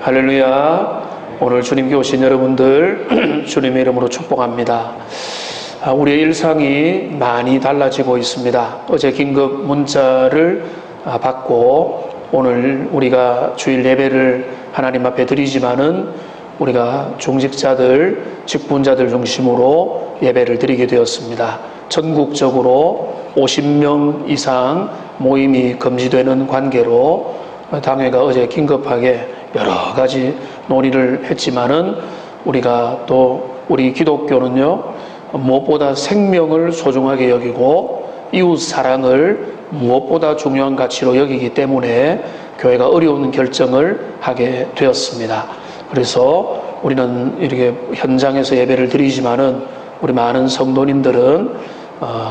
할렐루야. 오늘 주님께 오신 여러분들 주님의 이름으로 축복합니다. 우리의 일상이 많이 달라지고 있습니다. 어제 긴급 문자를 받고 오늘 우리가 주일 예배를 하나님 앞에 드리지만은 우리가 중직자들, 직분자들 중심으로 예배를 드리게 되었습니다. 전국적으로 50명 이상 모임이 금지되는 관계로 당회가 어제 긴급하게 여러 가지 논의를 했지만은 우리가 또 우리 기독교는요, 무엇보다 생명을 소중하게 여기고 이웃 사랑을 무엇보다 중요한 가치로 여기기 때문에 교회가 어려운 결정을 하게 되었습니다. 그래서 우리는 이렇게 현장에서 예배를 드리지만은 우리 많은 성도님들은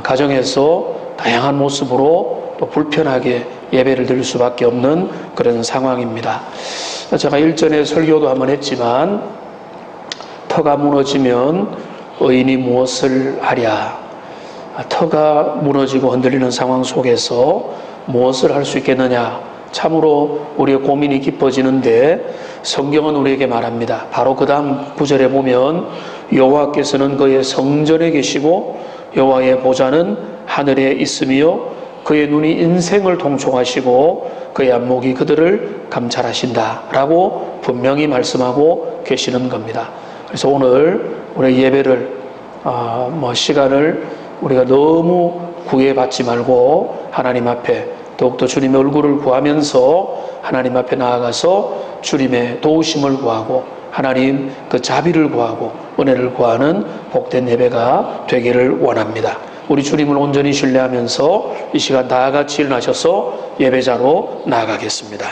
가정에서 다양한 모습으로 또 불편하게 예배를 드릴 수밖에 없는 그런 상황입니다. 제가 일전에 설교도 한번 했지만, 터가 무너지면 의인이 무엇을 하랴. 터가 무너지고 흔들리는 상황 속에서 무엇을 할 수 있겠느냐. 참으로 우리의 고민이 깊어지는데 성경은 우리에게 말합니다. 바로 그 다음 구절에 보면 여호와께서는 그의 성전에 계시고 여호와의 보좌는 하늘에 있으며 그의 눈이 인생을 통촉하시고 그의 안목이 그들을 감찰하신다 라고 분명히 말씀하고 계시는 겁니다. 그래서 오늘 우리 예배를 시간을 우리가 너무 구애받지 말고 하나님 앞에 더욱더 주님의 얼굴을 구하면서 하나님 앞에 나아가서 주님의 도우심을 구하고 하나님 그 자비를 구하고 은혜를 구하는 복된 예배가 되기를 원합니다. 우리 주님을 온전히 신뢰하면서 이 시간 다 같이 일어나셔서 예배자로 나아가겠습니다.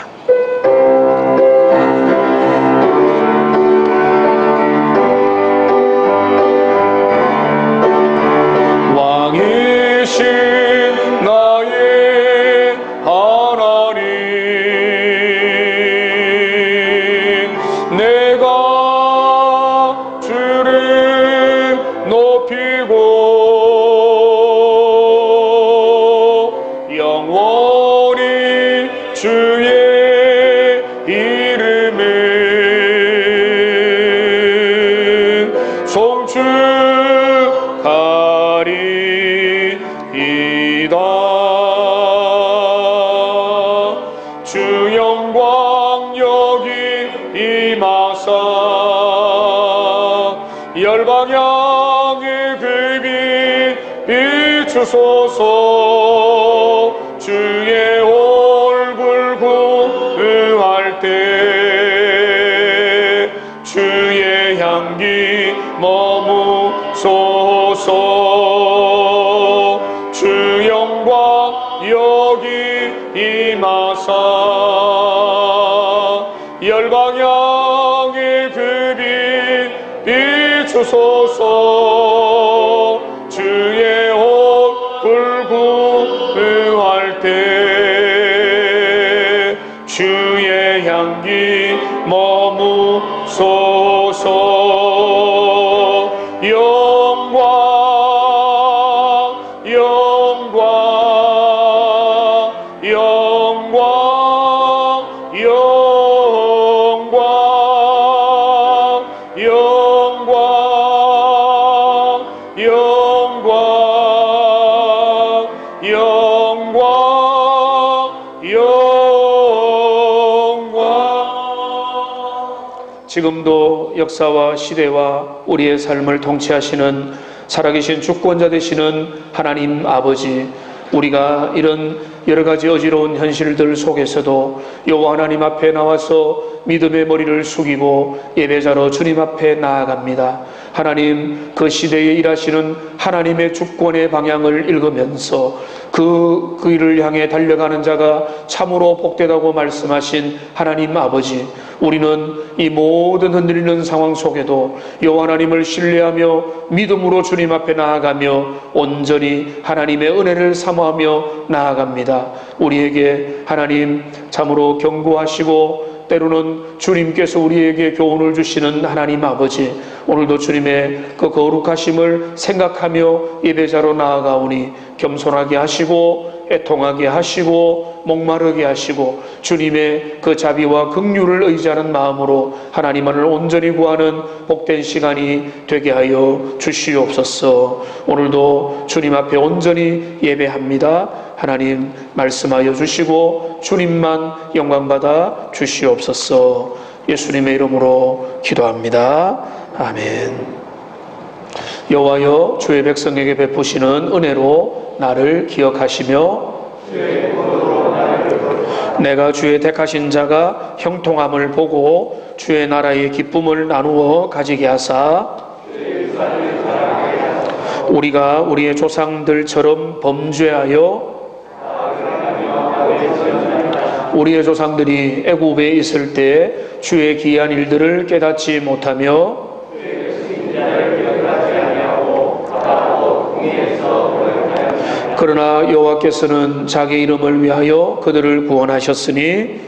왕이신 나의 하나님, 내가 주를 높이고 영원히 주의 이름을 송축하리이다. 주 영광 여기 임하사 열방 향해 그 빛 비추소서. 주의 얼굴 구할 때 주의 향기 머무소서. 주 영광 여기 임하사 열방 향해 그 빛 비추소서. 주의 얼굴 구할 때 주의 향기 머무소서. 영광 영광 영광 영광 영광 영광 영광 영광. 지금도 역사와 시대와 우리의 삶을 통치하시는 살아계신 주권자 되시는 하나님 아버지, 우리가 이런 여러 가지 어지러운 현실들 속에서도 여호와 하나님 앞에 나와서 믿음의 머리를 숙이고 예배자로 주님 앞에 나아갑니다. 하나님, 그 시대에 일하시는 하나님의 주권의 방향을 읽으면서 그 일을 향해 달려가는 자가 참으로 복되다고 말씀하신 하나님 아버지, 우리는 이 모든 흔들리는 상황 속에도 여호와 하나님을 신뢰하며 믿음으로 주님 앞에 나아가며 온전히 하나님의 은혜를 사모하며 나아갑니다. 우리에게 하나님 참으로 경고하시고 때로는 주님께서 우리에게 교훈을 주시는 하나님 아버지, 오늘도 주님의 그 거룩하심을 생각하며 예배자로 나아가오니 겸손하게 하시고 애통하게 하시고 목마르게 하시고 주님의 그 자비와 긍휼을 의지하는 마음으로 하나님만을 온전히 구하는 복된 시간이 되게 하여 주시옵소서. 오늘도 주님 앞에 온전히 예배합니다. 하나님 말씀하여 주시고 주님만 영광받아 주시옵소서. 예수님의 이름으로 기도합니다. 아멘. 여호와여, 주의 백성에게 베푸시는 은혜로 나를 기억하시며 내가 주의 택하신 자가 형통함을 보고 주의 나라의 기쁨을 나누어 가지게 하사 우리가 우리의 조상들처럼 범죄하여 우리의 조상들이 애굽에 있을 때 주의 기이한 일들을 깨닫지 못하며 그러나 여호와께서는 자기 이름을 위하여 그들을 구원하셨으니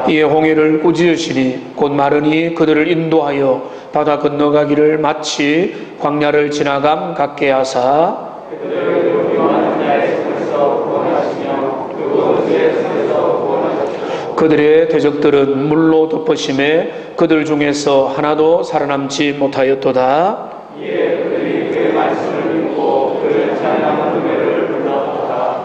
이에 홍해를 꾸짖으시니 곧 마르니 그들을 인도하여 바다 건너가기를 마치 광야를 지나감 같게 하사 그들의 대적들은 물로 덮으심에 그들 중에서 하나도 살아남지 못하였도다.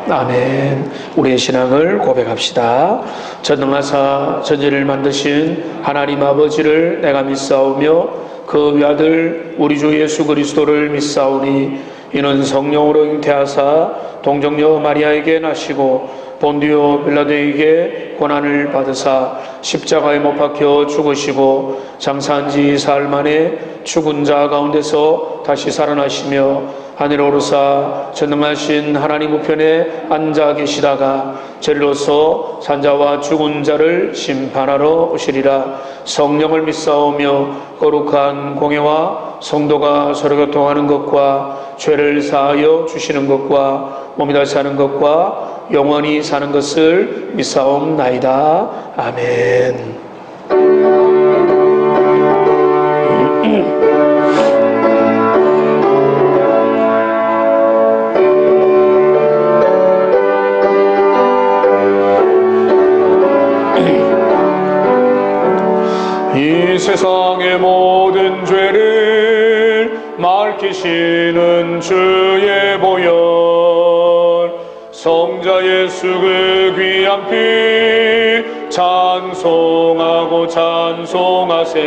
아멘. 우리의 신앙을 고백합시다. 전능하사 전지를 만드신 하나님 아버지를 내가 믿사오며 그 외아들 우리 주 예수 그리스도를 믿사오니 이는 성령으로 잉태하사 동정녀 마리아에게 나시고 본디오 빌라도에게 고난을 받으사 십자가에 못 박혀 죽으시고 장사한 지 사흘 만에 죽은 자 가운데서 다시 살아나시며 하늘에 오르사 전능하신 하나님 우편에 앉아 계시다가 저리로서 산자와 죽은 자를 심판하러 오시리라. 성령을 믿사오며 거룩한 공예와 성도가 서로 교통하는 것과 죄를 사하여 주시는 것과 몸이 다시 사는 것과 영원히 사는 것을 믿사옵나이다. 아멘. 이 세상의 모든 죄를 맑히시는 주의 보혈 성자 예수 그 귀한 피 찬송하고 찬송하세.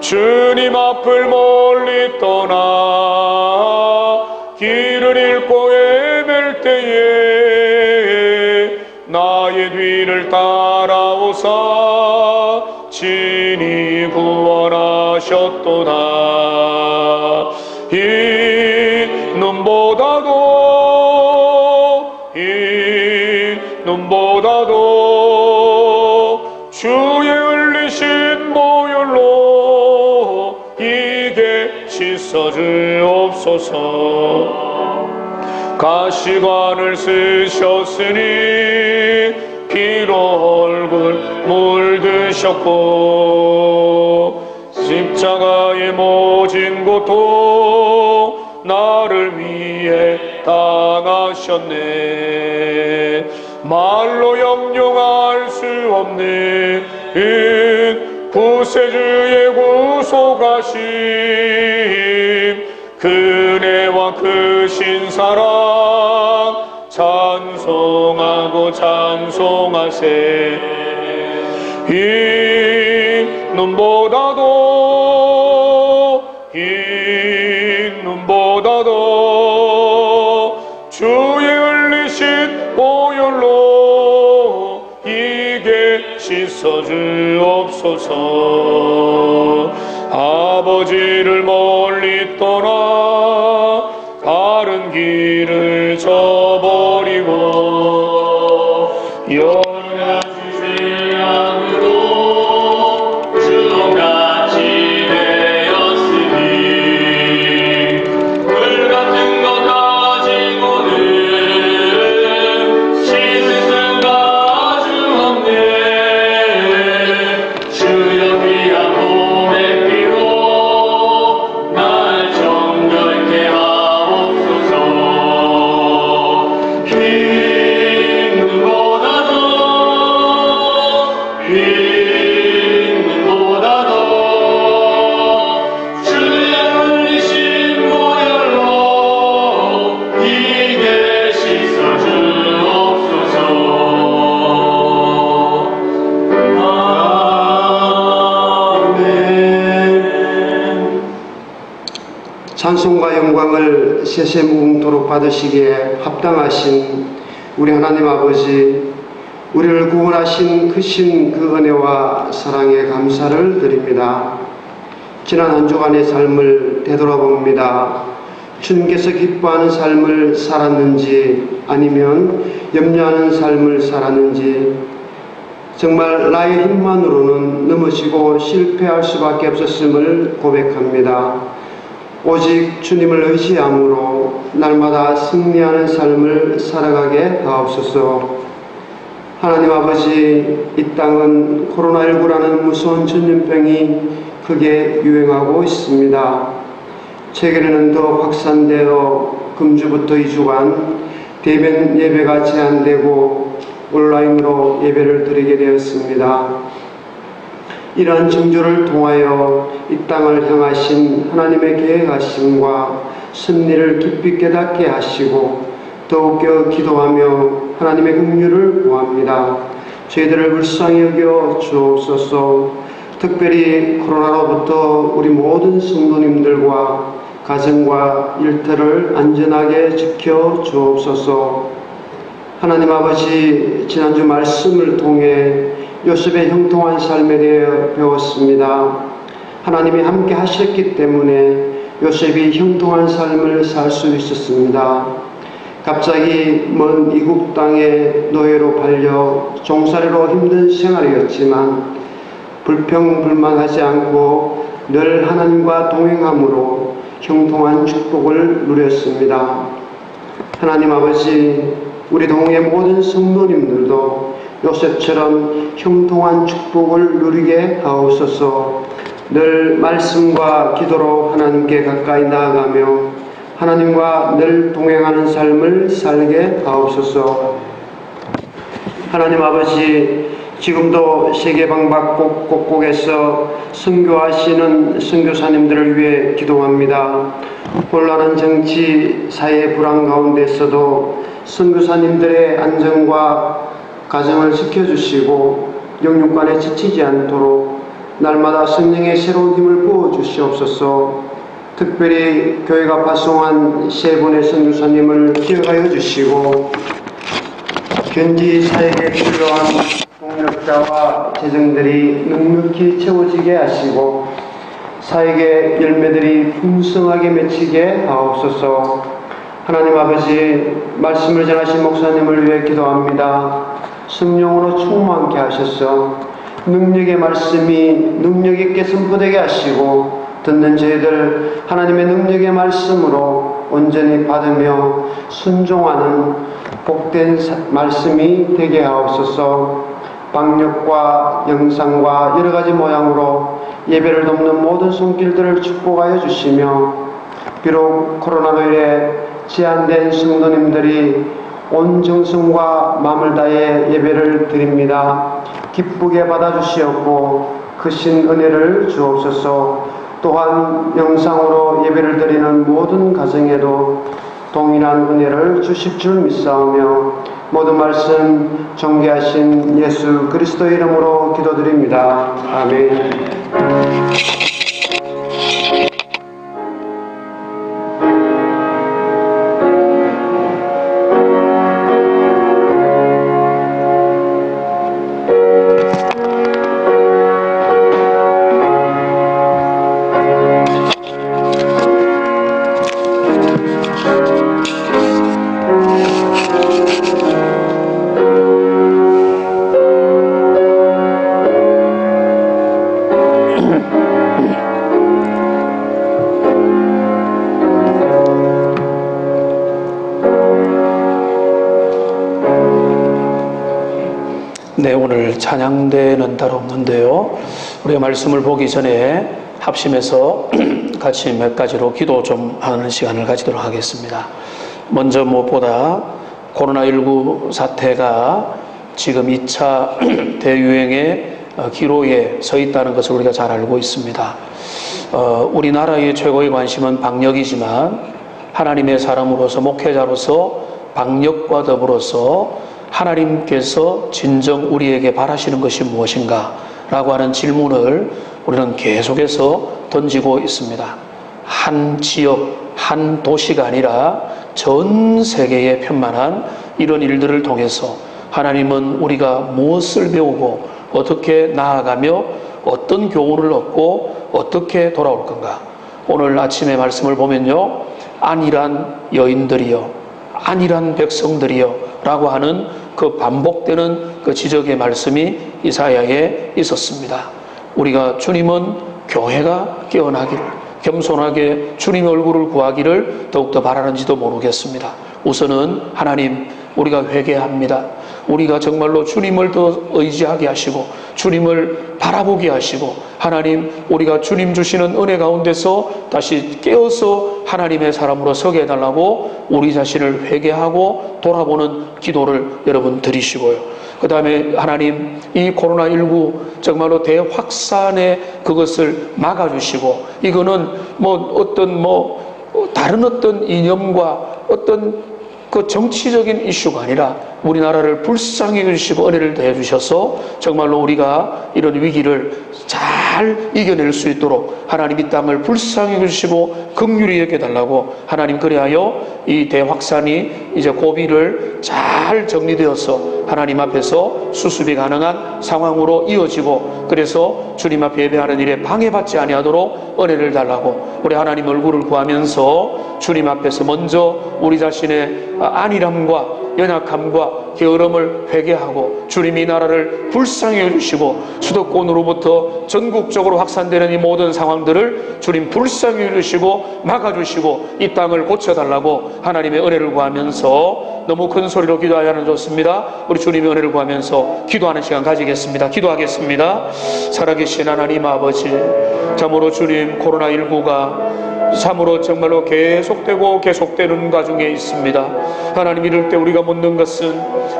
주님 앞을 멀리 떠나 길을 잃고 헤맬 때에 나의 뒤를 따라오사 친히 구원하셨도다. 이 눈보다도 주의 흘리신 보혈로 이게 씻어주옵소서. 가시관을 쓰셨으니 피로 얼굴 물드셨고 십자가의 모진 고통 나를 위해 당하셨네. 말로 형용할 수 없는 구세주의 구속하심 그네와 크신 사랑 찬송하고 찬송하세. 이 눈보다도 주의 흘리신 보혈로 이게 씻어주옵소서. 아버지를 멀리 떠나 다른 길을 저버리고 연약한 죄악으로 주같이 되었으니 불같은 것 가지고는 씻을 수가 아주 없네. 주여 귀한 몸의 피로 날 찬송과 영광을 세세무궁토록 받으시기에 합당하신 우리 하나님 아버지, 우리를 구원하신 크신 그 은혜와 사랑에 감사를 드립니다. 지난 한 주간의 삶을 되돌아봅니다. 주님께서 기뻐하는 삶을 살았는지 아니면 염려하는 삶을 살았는지 정말 나의 힘만으로는 넘어지고 실패할 수밖에 없었음을 고백합니다. 오직 주님을 의지함으로 날마다 승리하는 삶을 살아가게 하옵소서. 하나님 아버지, 이 땅은 코로나19라는 무서운 전염병이 크게 유행하고 있습니다. 최근에는 더 확산되어 금주부터 2주간 대면 예배가 제한되고 온라인으로 예배를 드리게 되었습니다. 이러한 징조를 통하여 이 땅을 향하신 하나님의 계획하심과 섭리를 깊이 깨닫게 하시고 더욱더 기도하며 하나님의 긍휼을 구합니다. 저희들을 불쌍히 여겨 주옵소서. 특별히 코로나로부터 우리 모든 성도님들과 가정과 일터를 안전하게 지켜 주옵소서. 하나님 아버지, 지난주 말씀을 통해 요셉의 형통한 삶에 대해 배웠습니다. 하나님이 함께 하셨기 때문에 요셉이 형통한 삶을 살 수 있었습니다. 갑자기 먼 이국 땅에 노예로 팔려 종살이로 힘든 생활이었지만 불평불만하지 않고 늘 하나님과 동행함으로 형통한 축복을 누렸습니다. 하나님 아버지, 우리 동의 모든 성도님들도 요셉처럼 형통한 축복을 누리게 하옵소서. 늘 말씀과 기도로 하나님께 가까이 나아가며 하나님과 늘 동행하는 삶을 살게 하옵소서. 하나님 아버지, 지금도 세계방박 곳곳에서 선교하시는 선교사님들을 위해 기도합니다. 혼란한 정치, 사회 불안 가운데서도 선교사님들의 안전과 가정을 지켜주시고 영육간에 지치지 않도록 날마다 성령의 새로운 힘을 부어주시옵소서. 특별히 교회가 파송한 세 분의 선교사님을 기억하여 주시고 현지 사회에 필요한 동력자와 재정들이 넉넉히 채워지게 하시고 사역의 열매들이 풍성하게 맺히게 하옵소서. 하나님 아버지, 말씀을 전하신 목사님을 위해 기도합니다. 성령으로 충만케 하셔서 능력의 말씀이 능력 있게 선포되게 하시고 듣는 저희들 하나님의 능력의 말씀으로 온전히 받으며 순종하는 복된 말씀이 되게 하옵소서. 방역과 영상과 여러가지 모양으로 예배를 돕는 모든 손길들을 축복하여 주시며 비록 코로나로 인해 제한된 성도님들이 온 정성과 마음을 다해 예배를 드립니다. 기쁘게 받아주시옵고 크신 은혜를 주옵소서. 또한 영상으로 예배를 드리는 모든 가정에도 동일한 은혜를 주실 줄 믿사오며 모든 말씀 존귀하신 예수 그리스도의 이름으로 기도드립니다. 아멘. 네, 오늘 찬양대는 따로 없는데요. 우리가 말씀을 보기 전에 합심해서 같이 몇 가지로 기도 좀 하는 시간을 가지도록 하겠습니다. 먼저 무엇보다 코로나19 사태가 지금 2차 대유행의 기로에 서 있다는 것을 우리가 잘 알고 있습니다. 우리나라의 최고의 관심은 방역이지만 하나님의 사람으로서 목회자로서 방역과 더불어서 하나님께서 진정 우리에게 바라시는 것이 무엇인가 라고 하는 질문을 우리는 계속해서 던지고 있습니다. 한 지역, 한 도시가 아니라 전 세계에 편만한 이런 일들을 통해서 하나님은 우리가 무엇을 배우고 어떻게 나아가며 어떤 교훈을 얻고 어떻게 돌아올 건가. 오늘 아침에 말씀을 보면요, 안일한 여인들이여, 안일한 백성들이여 라고 하는 그 반복되는 그 지적의 말씀이 이사야에 있었습니다. 우리가 주님은 교회가 깨어나기를, 겸손하게 주님의 얼굴을 구하기를 더욱더 바라는지도 모르겠습니다. 우선은 하나님, 우리가 회개합니다. 우리가 정말로 주님을 더 의지하게 하시고 주님을 바라보게 하시고, 하나님, 우리가 주님 주시는 은혜 가운데서 다시 깨어서 하나님의 사람으로 서게 해달라고 우리 자신을 회개하고 돌아보는 기도를 여러분 드리시고요. 그 다음에 하나님, 이 코로나19 정말로 대확산의 그것을 막아주시고, 이거는 다른 어떤 이념과 어떤 그 정치적인 이슈가 아니라 우리나라를 불쌍히 해주시고 은혜를 더해 주셔서 정말로 우리가 이런 위기를 잘 이겨낼 수 있도록 하나님 이 땅을 불쌍히 해주시고 긍휼히 여겨달라고, 하나님, 그리하여 이 대확산이 이제 고비를 잘 정리되어서 하나님 앞에서 수습이 가능한 상황으로 이어지고, 그래서 주님 앞에 예배하는 일에 방해받지 아니하도록 은혜를 달라고 우리 하나님 얼굴을 구하면서 주님 앞에서 먼저 우리 자신의 안일함과 연약함과 게으름을 회개하고, 주님이 이 나라를 불쌍히 해주시고 수도권으로부터 전국적으로 확산되는 이 모든 상황들을 주님 불쌍히 해주시고 막아주시고 이 땅을 고쳐달라고 하나님의 은혜를 구하면서, 너무 큰 소리로 기도하지 않아도 좋습니다. 우리 주님의 은혜를 구하면서 기도하는 시간 가지겠습니다. 기도하겠습니다. 살아계신 하나님 아버지, 참으로 주님, 코로나19가 참으로 정말로 계속되는 가중에 있습니다. 하나님, 이럴 때 우리가 묻는 것은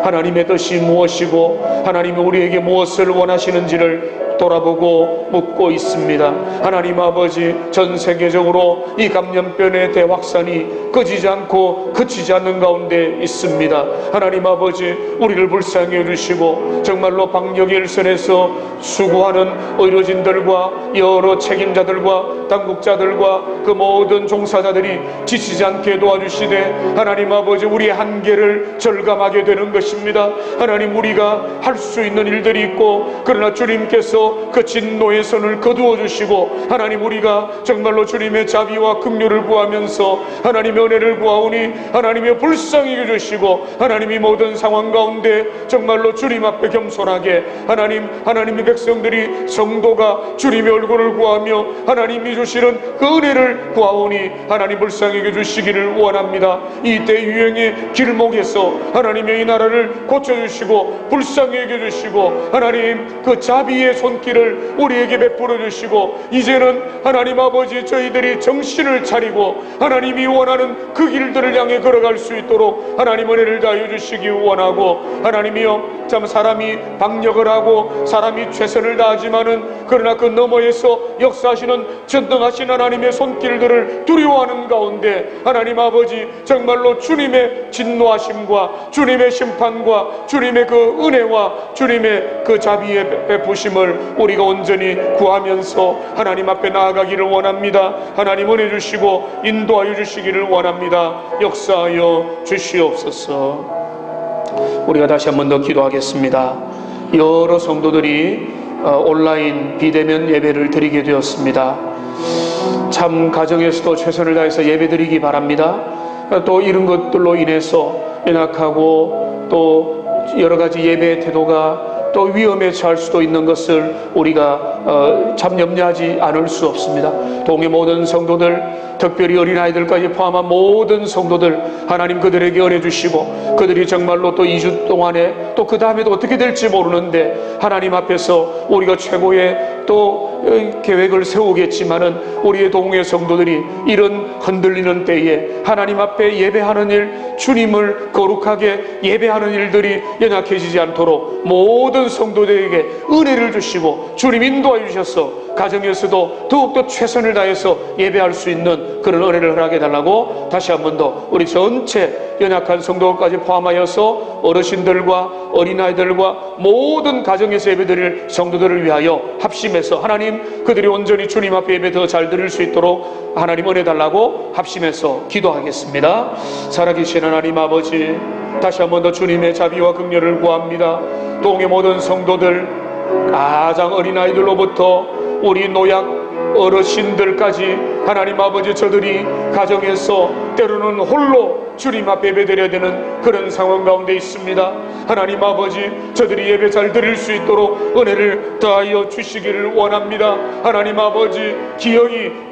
하나님의 뜻이 무엇이고 하나님이 우리에게 무엇을 원하시는지를 돌아보고 묻고 있습니다. 하나님 아버지, 전 세계적으로 이 감염병의 대확산이 꺼지지 않고 그치지 않는 가운데 있습니다. 하나님 아버지, 우리를 불쌍히 해주시고 정말로 방역의 일선에서 수고하는 의료진들과 여러 책임자들과 당국자들과 그 모든 종사자들이 지치지 않게 도와주시되, 하나님 아버지, 우리의 한계를 절감하게 되는 것입니다. 하나님, 우리가 할 수 있는 일들이 있고, 그러나 주님께서 그 진노의 손을 거두어 주시고, 하나님, 우리가 정말로 주님의 자비와 긍휼을 구하면서 하나님의 은혜를 구하오니 하나님의 불쌍히 해주시고, 하나님이 모든 상황 가운데 정말로 주님 앞에 겸손하게 하나님의 백성들이, 성도가 주님의 얼굴을 구하며 하나님이 주시는 그 은혜를 구하오니 하나님 불쌍히 해주시기를 원합니다. 이 대유행의 길목에서 하나님의 이 나라를 고쳐주시고 불쌍히 해주시고, 하나님 그 자비의 손길을 우리에게 베풀어 주시고, 이제는 하나님 아버지, 저희들이 정신을 차리고 하나님이 원하는 그 길들을 향해 걸어갈 수 있도록 하나님 은혜를 다해 주시기 원하고, 하나님이여, 참 사람이 방역을 하고 사람이 최선을 다하지만은 그러나 그 너머에서 역사하시는 전능하신 하나님의 손길들을 두려워하는 가운데 하나님 아버지, 정말로 주님의 진노하심과 주님의 심판과 주님의 그 은혜와 주님의 그 자비의 베푸심을 우리가 온전히 구하면서 하나님 앞에 나아가기를 원합니다. 하나님 은혜 주시고 인도하여 주시기를 원합니다. 역사하여 주시옵소서. 우리가 다시 한 번 더 기도하겠습니다. 여러 성도들이 온라인 비대면 예배를 드리게 되었습니다. 참 가정에서도 최선을 다해서 예배 드리기 바랍니다. 또 이런 것들로 인해서 연약하고 또 여러 가지 예배의 태도가 또 위험에 처할 수도 있는 것을 우리가 참 염려하지 않을 수 없습니다. 동의 모든 성도들, 특별히 어린아이들까지 포함한 모든 성도들, 하나님 그들에게 은혜 주시고, 그들이 정말로 또 2주 동안에 또 그 다음에도 어떻게 될지 모르는데 하나님 앞에서 우리가 최고의 또 계획을 세우겠지만은 우리의 동의 성도들이 이런 흔들리는 때에 하나님 앞에 예배하는 일, 주님을 거룩하게 예배하는 일들이 연약해지지 않도록 모든 성도들에게 은혜를 주시고 주님 인도하여 도와주셔서 가정에서도 더욱더 최선을 다해서 예배할 수 있는 그런 은혜를 허락해 달라고 다시 한 번 더 우리 전체 연약한 성도까지 포함하여서 어르신들과 어린아이들과 모든 가정에서 예배드릴 성도들을 위하여 합심해서 하나님 그들이 온전히 주님 앞에 예배 더 잘 드릴 수 있도록 하나님 은혜 달라고 합심해서 기도하겠습니다. 살아계신 하나님 아버지, 다시 한 번 더 주님의 자비와 긍휼을 구합니다. 동의 모든 성도들, 가장 어린아이들로부터 우리 노약 어르신들까지 하나님 아버지, 저들이 가정에서 때로는 홀로 주님 앞에 예배드려야 되는 그런 상황 가운데 있습니다. 하나님 아버지, 저들이 예배 잘 드릴 수 있도록 은혜를 더하여 주시기를 원합니다. 하나님 아버지,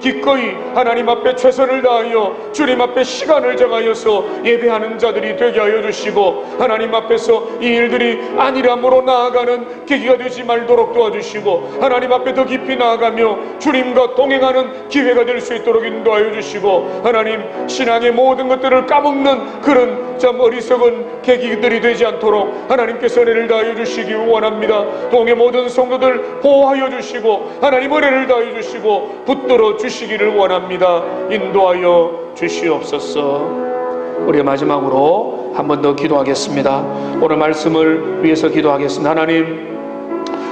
기꺼이 하나님 앞에 최선을 다하여 주님 앞에 시간을 정하여서 예배하는 자들이 되게 하여 주시고, 하나님 앞에서 이 일들이 안일함으로 나아가는 계기가 되지 말도록 도와주시고, 하나님 앞에 더 깊이 나아가며 주님과 동행하는 기회가 될 수 있도록 인도하여 주시고, 하나님 신앙의 모든 것들을 까먹는 그런 참 어리석은 계기들이 되지 않도록 하나님께서 은혜를 다하여 주시기 원합니다. 동의 모든 성도들 보호하여 주시고 하나님 은혜를 다하여 주시고 붙들어 주시기를 원합니다. 인도하여 주시옵소서. 우리 마지막으로 한 번 더 기도하겠습니다. 오늘 말씀을 위해서 기도하겠습니다. 하나님,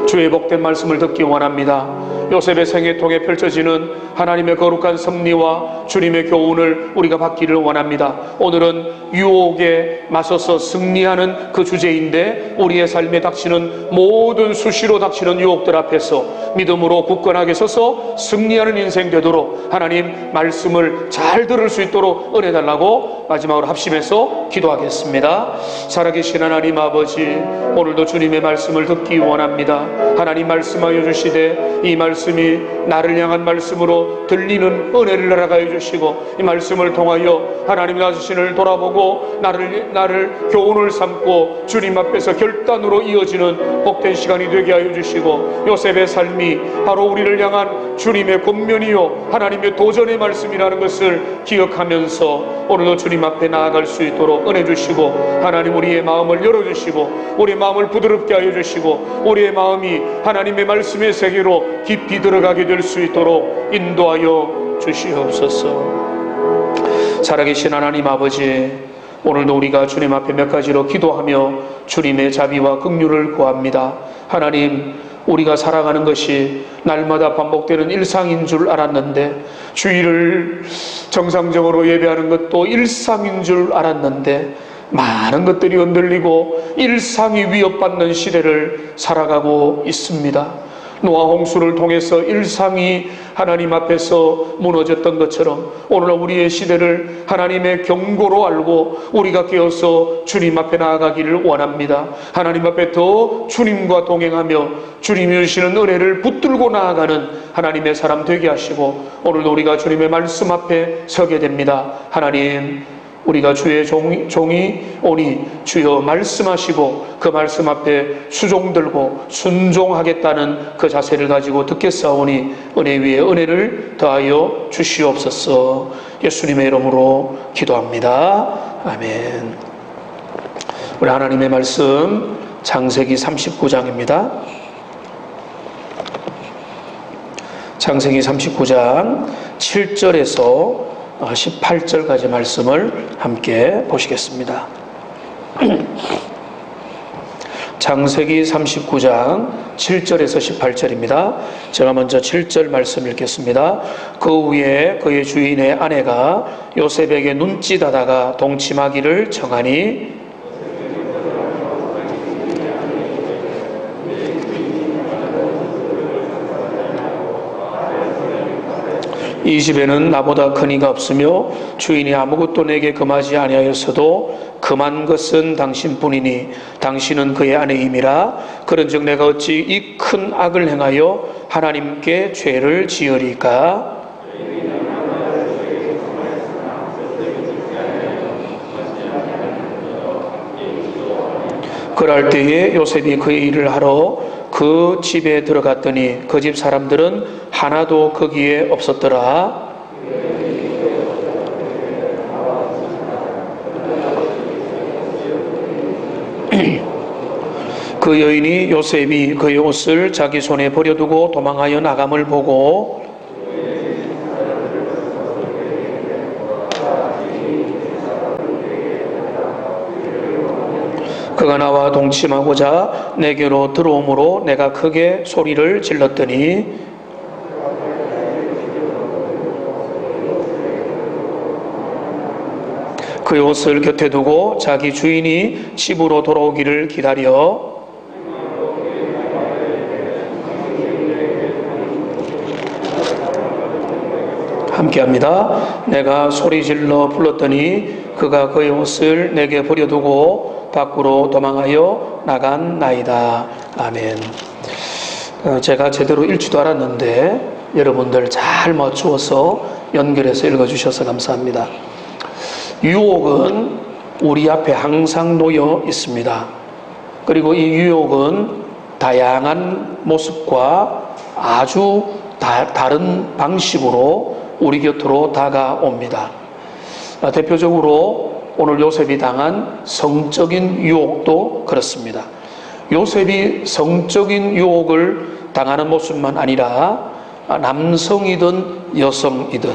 주의 복된 말씀을 듣기 원합니다. 요셉의 생애 통해 펼쳐지는 하나님의 거룩한 섭리와 주님의 교훈을 우리가 받기를 원합니다. 오늘은 유혹에 맞서서 승리하는 그 주제인데, 우리의 삶에 닥치는 모든 수시로 닥치는 유혹들 앞에서 믿음으로 굳건하게 서서 승리하는 인생 되도록 하나님 말씀을 잘 들을 수 있도록 은혜 달라고 마지막으로 합심해서 기도하겠습니다. 살아계신 하나님 아버지, 오늘도 주님의 말씀을 듣기 원합니다. 하나님 말씀하여 주시되 이 말씀이 나를 향한 말씀으로 들리는 은혜를 허락하여 주시고, 이 말씀을 통하여 하나님 나 자신을 돌아보고 나를 교훈을 삼고 주님 앞에서 결단으로 이어지는 복된 시간이 되게 하여 주시고, 요셉의 삶이 바로 우리를 향한 주님의 권면이요 하나님의 도전의 말씀이라는 것을 기억하면서 오늘도 주님 앞에 나아갈 수 있도록 은혜 주시고, 하나님 우리의 마음을 열어주시고 우리의 마음을 부드럽게 하여 주시고 우리의 마음이 하나님의 말씀의 세계로 깊이 들어가게 될 수 있도록 인도하여 주시옵소서. 살아계신 하나님 아버지, 오늘도 우리가 주님 앞에 몇 가지로 기도하며 주님의 자비와 긍휼을 구합니다. 하나님, 우리가 살아가는 것이 날마다 반복되는 일상인 줄 알았는데, 주일을 정상적으로 예배하는 것도 일상인 줄 알았는데, 많은 것들이 흔들리고 일상이 위협받는 시대를 살아가고 있습니다. 노아 홍수를 통해서 일상이 하나님 앞에서 무너졌던 것처럼 오늘 우리의 시대를 하나님의 경고로 알고 우리가 깨어서 주님 앞에 나아가기를 원합니다. 하나님 앞에 더 주님과 동행하며 주님이 주시는 은혜를 붙들고 나아가는 하나님의 사람 되게 하시고, 오늘도 우리가 주님의 말씀 앞에 서게 됩니다. 하나님, 우리가 주의 종이 오니 주여 말씀하시고 그 말씀 앞에 수종 들고 순종하겠다는 그 자세를 가지고 듣겠사오니 은혜 위에 은혜를 더하여 주시옵소서. 예수님의 이름으로 기도합니다. 아멘. 우리 하나님의 말씀 창세기 39장입니다. 창세기 39장 7절에서 18절까지 말씀을 함께 보시겠습니다. 창세기 39장 7절에서 18절입니다. 제가 먼저 7절 말씀 읽겠습니다. 그 후에 그의 주인의 아내가 요셉에게 눈짓하다가 동침하기를 청하니, 이 집에는 나보다 큰 이가 없으며 주인이 아무것도 내게 금하지 아니하였어도 금한 것은 당신뿐이니 당신은 그의 아내임이라. 그런즉 내가 어찌 이 큰 악을 행하여 하나님께 죄를 지으리까? 그럴 때에 요셉이 그의 일을 하러 그 집에 들어갔더니 그 집 사람들은 하나도 거기에 없었더라. 그 여인이 요셉이 그의 옷을 자기 손에 버려두고 도망하여 나감을 보고 그가 나와 동침하고자 내게로 들어오므로 내가 크게 소리를 질렀더니 그의 옷을 곁에 두고 자기 주인이 집으로 돌아오기를 기다려 함께합니다. 내가 소리질러 불렀더니 그가 그의 옷을 내게 버려두고 밖으로 도망하여 나간 나이다. 아멘. 제가 제대로 읽지도 않았는데 여러분들 잘 맞추어서 연결해서 읽어주셔서 감사합니다. 유혹은 우리 앞에 항상 놓여 있습니다. 그리고 이 유혹은 다양한 모습과 아주 다른 방식으로 우리 곁으로 다가옵니다. 대표적으로 오늘 요셉이 당한 성적인 유혹도 그렇습니다. 요셉이 성적인 유혹을 당하는 모습만 아니라 남성이든 여성이든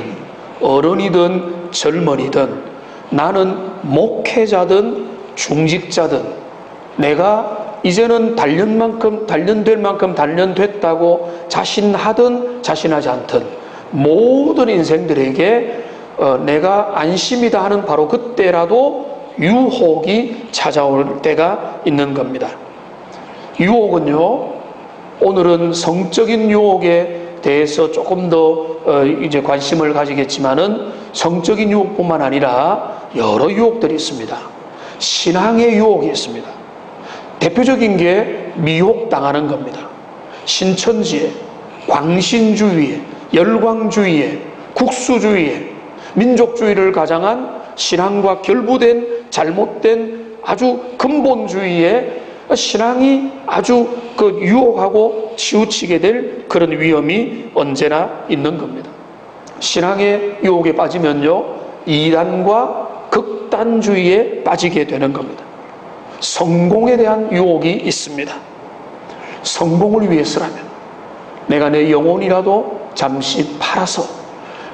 어른이든 젊은이든 나는 목회자든 중직자든 내가 이제는 단련될 만큼 단련됐다고 자신하든 자신하지 않든 모든 인생들에게 내가 안심이다 하는 바로 그때라도 유혹이 찾아올 때가 있는 겁니다. 유혹은요, 오늘은 성적인 유혹에 대해서 조금 더 이제 관심을 가지겠지만은 성적인 유혹뿐만 아니라 여러 유혹들이 있습니다. 신앙의 유혹이 있습니다. 대표적인 게 미혹당하는 겁니다. 신천지에, 광신주의에, 열광주의에, 국수주의에, 민족주의를 가장한 신앙과 결부된 잘못된 아주 근본주의에 신앙이 아주 유혹하고 치우치게 될 그런 위험이 언제나 있는 겁니다. 신앙의 유혹에 빠지면요, 이단과 극단주의에 빠지게 되는 겁니다. 성공에 대한 유혹이 있습니다. 성공을 위해서라면 내가 내 영혼이라도 잠시 팔아서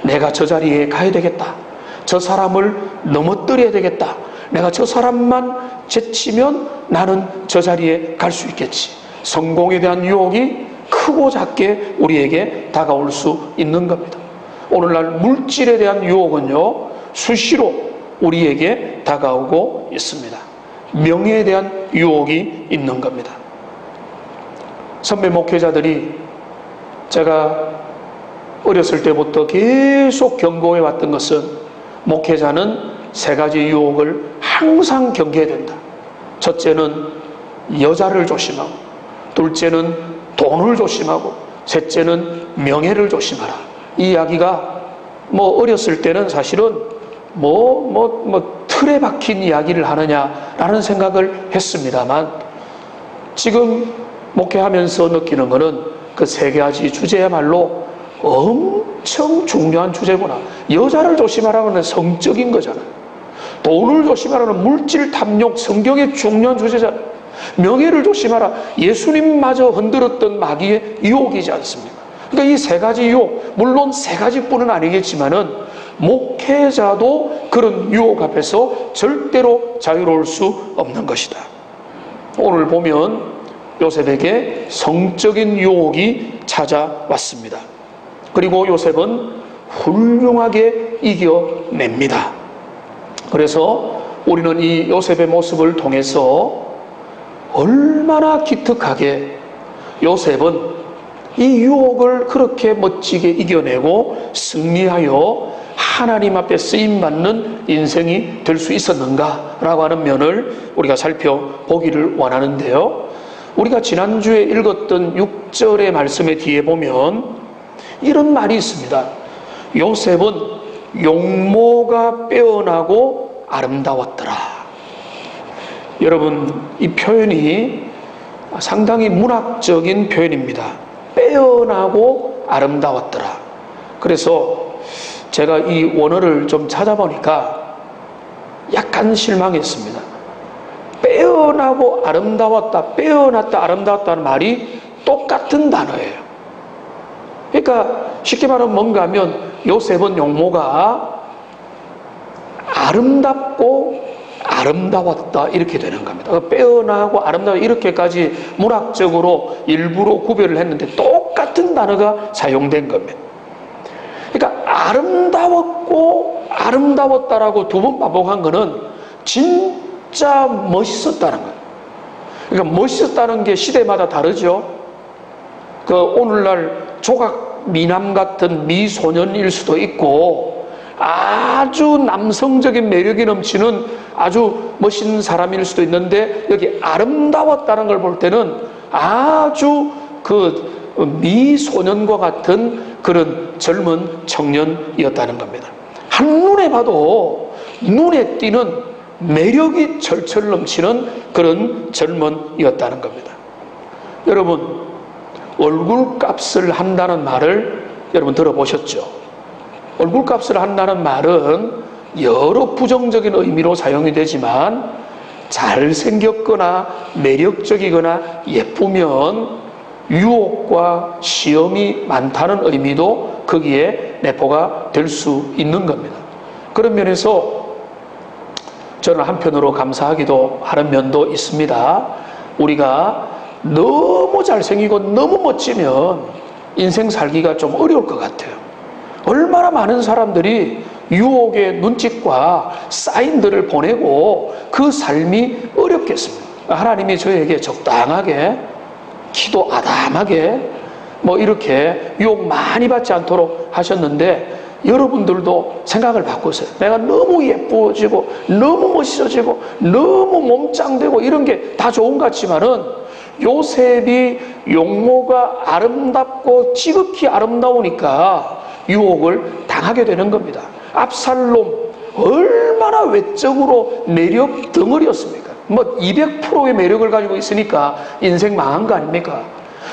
내가 저 자리에 가야 되겠다. 저 사람을 넘어뜨려야 되겠다. 내가 저 사람만 제치면 나는 저 자리에 갈 수 있겠지. 성공에 대한 유혹이 크고 작게 우리에게 다가올 수 있는 겁니다. 오늘날 물질에 대한 유혹은요, 수시로 우리에게 다가오고 있습니다. 명예에 대한 유혹이 있는 겁니다. 선배 목회자들이 제가 어렸을 때부터 계속 경고해 왔던 것은 목회자는 세 가지 유혹을 항상 경계해야 된다. 첫째는 여자를 조심하고, 둘째는 돈을 조심하고, 셋째는 명예를 조심하라. 이 이야기가 어렸을 때는 사실은 틀에 박힌 이야기를 하느냐라는 생각을 했습니다만 지금 목회하면서 느끼는 것은 그 세 가지 주제야말로 엄청 중요한 주제구나. 여자를 조심하라는 건 성적인 거잖아요. 돈을 조심하라는 물질 탐욕, 성경의 중요한 주제잖아요. 명예를 조심하라, 예수님마저 흔들었던 마귀의 유혹이지 않습니까? 그러니까 이 세 가지 유혹, 물론 세 가지뿐은 아니겠지만은 목회자도 그런 유혹 앞에서 절대로 자유로울 수 없는 것이다. 오늘 보면 요셉에게 성적인 유혹이 찾아왔습니다. 그리고 요셉은 훌륭하게 이겨냅니다. 그래서 우리는 이 요셉의 모습을 통해서 얼마나 기특하게 요셉은 이 유혹을 그렇게 멋지게 이겨내고 승리하여 하나님 앞에 쓰임받는 인생이 될 수 있었는가라고 하는 면을 우리가 살펴보기를 원하는데요. 우리가 지난주에 읽었던 6절의 말씀의 뒤에 보면 이런 말이 있습니다. 요셉은 용모가 빼어나고 아름다웠더라. 여러분, 이 표현이 상당히 문학적인 표현입니다. 빼어나고 아름다웠더라. 그래서 제가 이 원어를 좀 찾아보니까 약간 실망했습니다. 빼어나고 아름다웠다, 빼어났다, 아름다웠다는 말이 똑같은 단어예요. 그러니까 쉽게 말하면 뭔가 하면 요셉은 용모가 아름답고 아름다웠다 이렇게 되는 겁니다. 빼어나고 아름다워 이렇게까지 문학적으로 일부러 구별을 했는데 똑같은 단어가 사용된 겁니다. 그러니까 아름다웠고 아름다웠다라고 두 번 반복한 거는 진짜 멋있었다는 거예요. 그러니까 멋있었다는 게 시대마다 다르죠. 그 오늘날 조각 미남 같은 미소년일 수도 있고 아주 남성적인 매력이 넘치는 아주 멋있는 사람일 수도 있는데 여기 아름다웠다는 걸 볼 때는 아주 그 미소년과 같은 그런 젊은 청년이었다는 겁니다. 한눈에 봐도 눈에 띄는 매력이 철철 넘치는 그런 젊은이었다는 겁니다. 여러분, 얼굴값을 한다는 말을 여러분 들어보셨죠? 얼굴값을 한다는 말은 여러 부정적인 의미로 사용이 되지만 잘생겼거나 매력적이거나 예쁘면 유혹과 시험이 많다는 의미도 거기에 내포가 될 수 있는 겁니다. 그런 면에서 저는 한편으로 감사하기도 하는 면도 있습니다. 우리가 너무 잘생기고 너무 멋지면 인생 살기가 좀 어려울 것 같아요. 얼마나 많은 사람들이 유혹의 눈짓과 사인들을 보내고 그 삶이 어렵겠습니까? 하나님이 저에게 적당하게 키도 아담하게 뭐 이렇게 유혹 많이 받지 않도록 하셨는데 여러분들도 생각을 바꾸세요. 내가 너무 예뻐지고 너무 멋있어지고 너무 몸짱되고 이런 게 다 좋은 것 같지만은 요셉이 용모가 아름답고 지극히 아름다우니까 유혹을 당하게 되는 겁니다. 압살롬 얼마나 외적으로 매력 덩어리였습니까? 뭐 200%의 매력을 가지고 있으니까 인생 망한 거 아닙니까?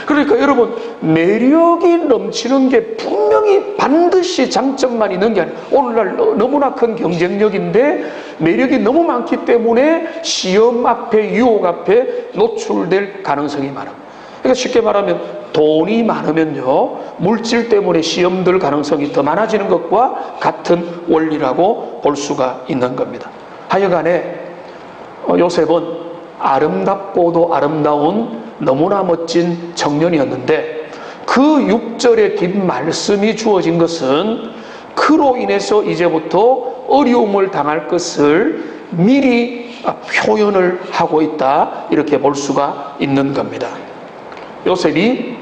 그러니까 여러분, 매력이 넘치는 게 분명히 반드시 장점만 있는 게 아니에요. 오늘날 너무나 큰 경쟁력인데 매력이 너무 많기 때문에 시험 앞에 유혹 앞에 노출될 가능성이 많아요. 그러니까 쉽게 말하면 돈이 많으면요 물질 때문에 시험 들 가능성이 더 많아지는 것과 같은 원리라고 볼 수가 있는 겁니다. 하여간에 요셉은 아름답고도 아름다운 너무나 멋진 청년이었는데 그 6절의 뒷말씀이 주어진 것은 그로 인해서 이제부터 어려움을 당할 것을 미리 표현을 하고 있다 이렇게 볼 수가 있는 겁니다. 요셉이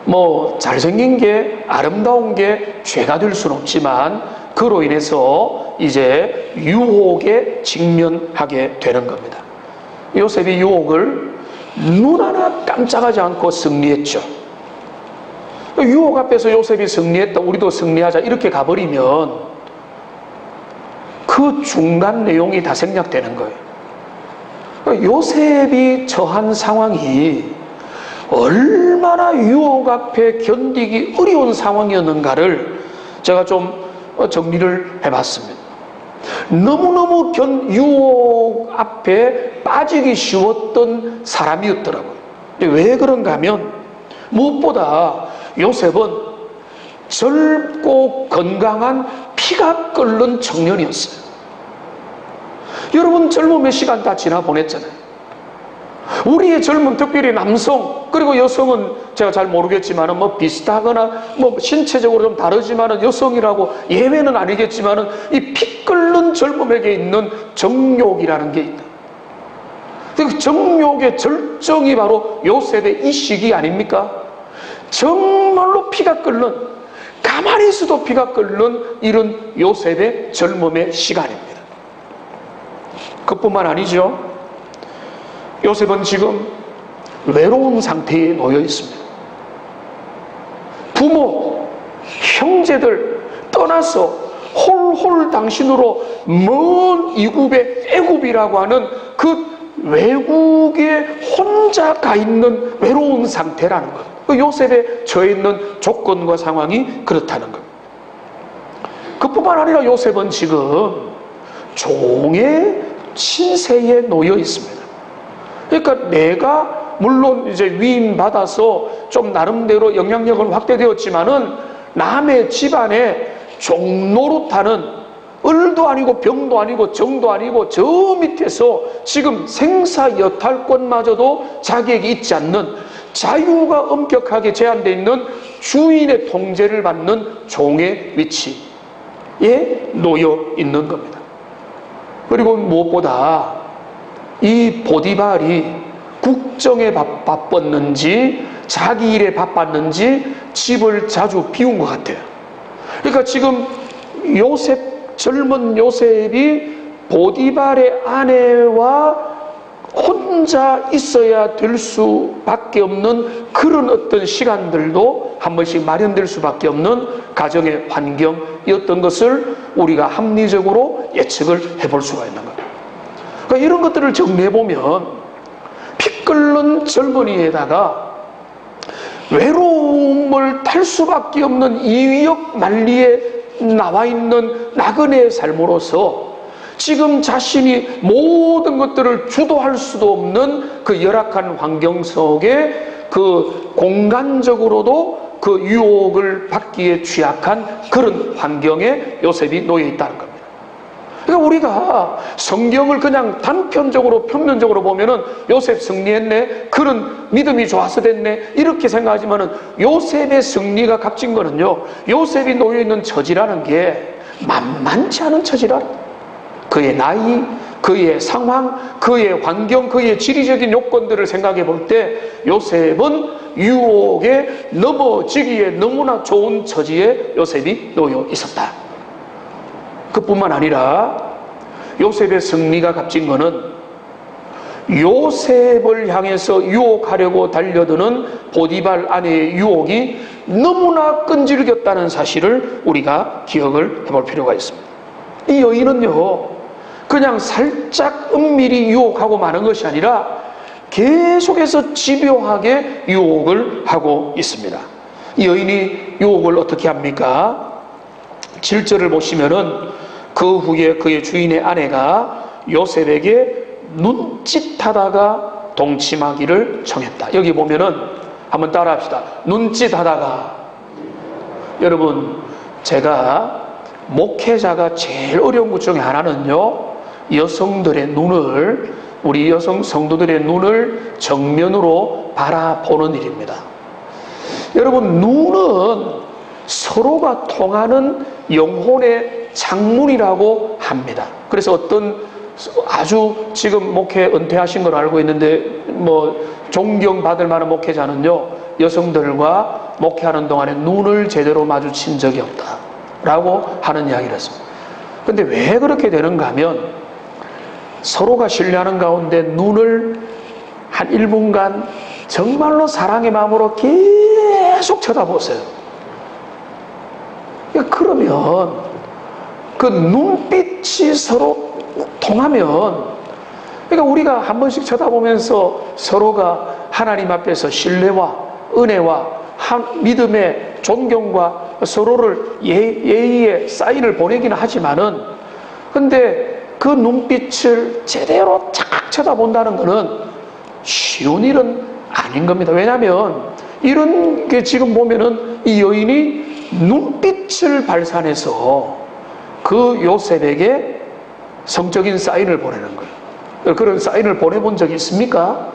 뭐 잘생긴 게 아름다운 게 죄가 될 수는 없지만 그로 인해서 이제 유혹에 직면하게 되는 겁니다. 요셉이 유혹을 눈 하나 깜짝하지 않고 승리했죠. 유혹 앞에서 요셉이 승리했다, 우리도 승리하자 이렇게 가버리면 그 중간 내용이 다 생략되는 거예요. 요셉이 처한 상황이 얼마나 유혹 앞에 견디기 어려운 상황이었는가를 제가 좀 정리를 해봤습니다. 너무너무 유혹 앞에 빠지기 쉬웠던 사람이었더라고요. 왜 그런가 하면 무엇보다 요셉은 젊고 건강한 피가 끓는 청년이었어요. 여러분 젊음의 시간 다 지나 보냈잖아요. 우리의 젊음, 특별히 남성 그리고 여성은 제가 잘 모르겠지만 뭐 비슷하거나 뭐 신체적으로 좀 다르지만 여성이라고 예외는 아니겠지만 이 피 끓는 젊음에게 있는 정욕이라는 게 있다. 그 정욕의 절정이 바로 요셉의 이 시기 아닙니까? 정말로 피가 끓는, 가만히 있어도 피가 끓는 이런 요셉의 젊음의 시간입니다. 그뿐만 아니죠. 요셉은 지금 외로운 상태에 놓여 있습니다. 부모, 형제들 떠나서 홀홀 당신으로 먼 이굽의 애굽이라고 하는 그 외국에 혼자 가 있는 외로운 상태라는 것. 그 요셉에 처해 있는 조건과 상황이 그렇다는 것. 그뿐만 아니라 요셉은 지금 종의 신세에 놓여 있습니다. 그러니까 내가 물론 이제 위임 받아서 좀 나름대로 영향력은 확대되었지만은 남의 집안에 종노릇하는 을도 아니고 병도 아니고 정도 아니고 저 밑에서 지금 생사여탈권마저도 자기에게 있지 않는, 자유가 엄격하게 제한되어 있는 주인의 통제를 받는 종의 위치에 놓여 있는 겁니다. 그리고 무엇보다 이 보디발이 국정에 바빴는지 자기 일에 바빴는지 집을 자주 비운 것 같아요. 그러니까 지금 젊은 요셉이 보디발의 아내와 혼자 있어야 될 수밖에 없는 그런 어떤 시간들도 한 번씩 마련될 수밖에 없는 가정의 환경이었던 것을 우리가 합리적으로 예측을 해볼 수가 있는 겁니다. 그러니까 이런 것들을 정리해보면 피 끓는 젊은이에다가 외로움을 탈 수밖에 없는 이위역 만리에 나와 있는 나그네의 삶으로서 지금 자신이 모든 것들을 주도할 수도 없는 그 열악한 환경 속에 그 공간적으로도 그 유혹을 받기에 취약한 그런 환경에 요셉이 놓여 있다는 겁니다. 그러니까 우리가 성경을 그냥 단편적으로 표면적으로 보면은 요셉 승리했네, 그런 믿음이 좋아서 됐네 이렇게 생각하지만은 요셉의 승리가 값진 거는요, 요셉이 놓여 있는 처지라는 게 만만치 않은 처지라. 그의 나이, 그의 상황, 그의 환경, 그의 지리적인 요건들을 생각해 볼 때 요셉은 유혹에 넘어지기에 너무나 좋은 처지에 요셉이 놓여 있었다. 그뿐만 아니라 요셉의 승리가 값진 것은 요셉을 향해서 유혹하려고 달려드는 보디발 아내의 유혹이 너무나 끈질겼다는 사실을 우리가 기억을 해볼 필요가 있습니다. 이 여인은요, 그냥 살짝 은밀히 유혹하고 마는 것이 아니라 계속해서 집요하게 유혹을 하고 있습니다. 이 여인이 유혹을 어떻게 합니까? 7절을 보시면은 그 후에 그의 주인의 아내가 요셉에게 눈짓하다가 동침하기를 청했다. 여기 보면은 한번 따라 합시다. 눈짓하다가. 여러분, 제가 목회자가 제일 어려운 것 중에 하나는요, 여성들의 눈을, 우리 여성 성도들의 눈을 정면으로 바라보는 일입니다. 여러분, 눈은 서로가 통하는 영혼의 창문이라고 합니다. 그래서 어떤 아주 지금 목회 은퇴하신 걸 알고 있는데 뭐 존경받을 만한 목회자는요, 여성들과 목회하는 동안에 눈을 제대로 마주친 적이 없다라고 하는 이야기를 했습니다. 근데 왜 그렇게 되는가 하면 서로가 신뢰하는 가운데 눈을 한 1분간 정말로 사랑의 마음으로 계속 쳐다보세요. 그러면 그 눈빛이 서로 통하면, 그러니까 우리가 한 번씩 쳐다보면서 서로가 하나님 앞에서 신뢰와 은혜와 믿음의 존경과 서로를 예의의 사인을 보내기는 하지만은, 근데 그 눈빛을 제대로 착 쳐다본다는 것은 쉬운 일은 아닌 겁니다. 왜냐하면 이런 게 지금 보면은 이 여인이 눈빛을 발산해서 그 요셉에게 성적인 사인을 보내는 거예요. 그런 사인을 보내본 적이 있습니까?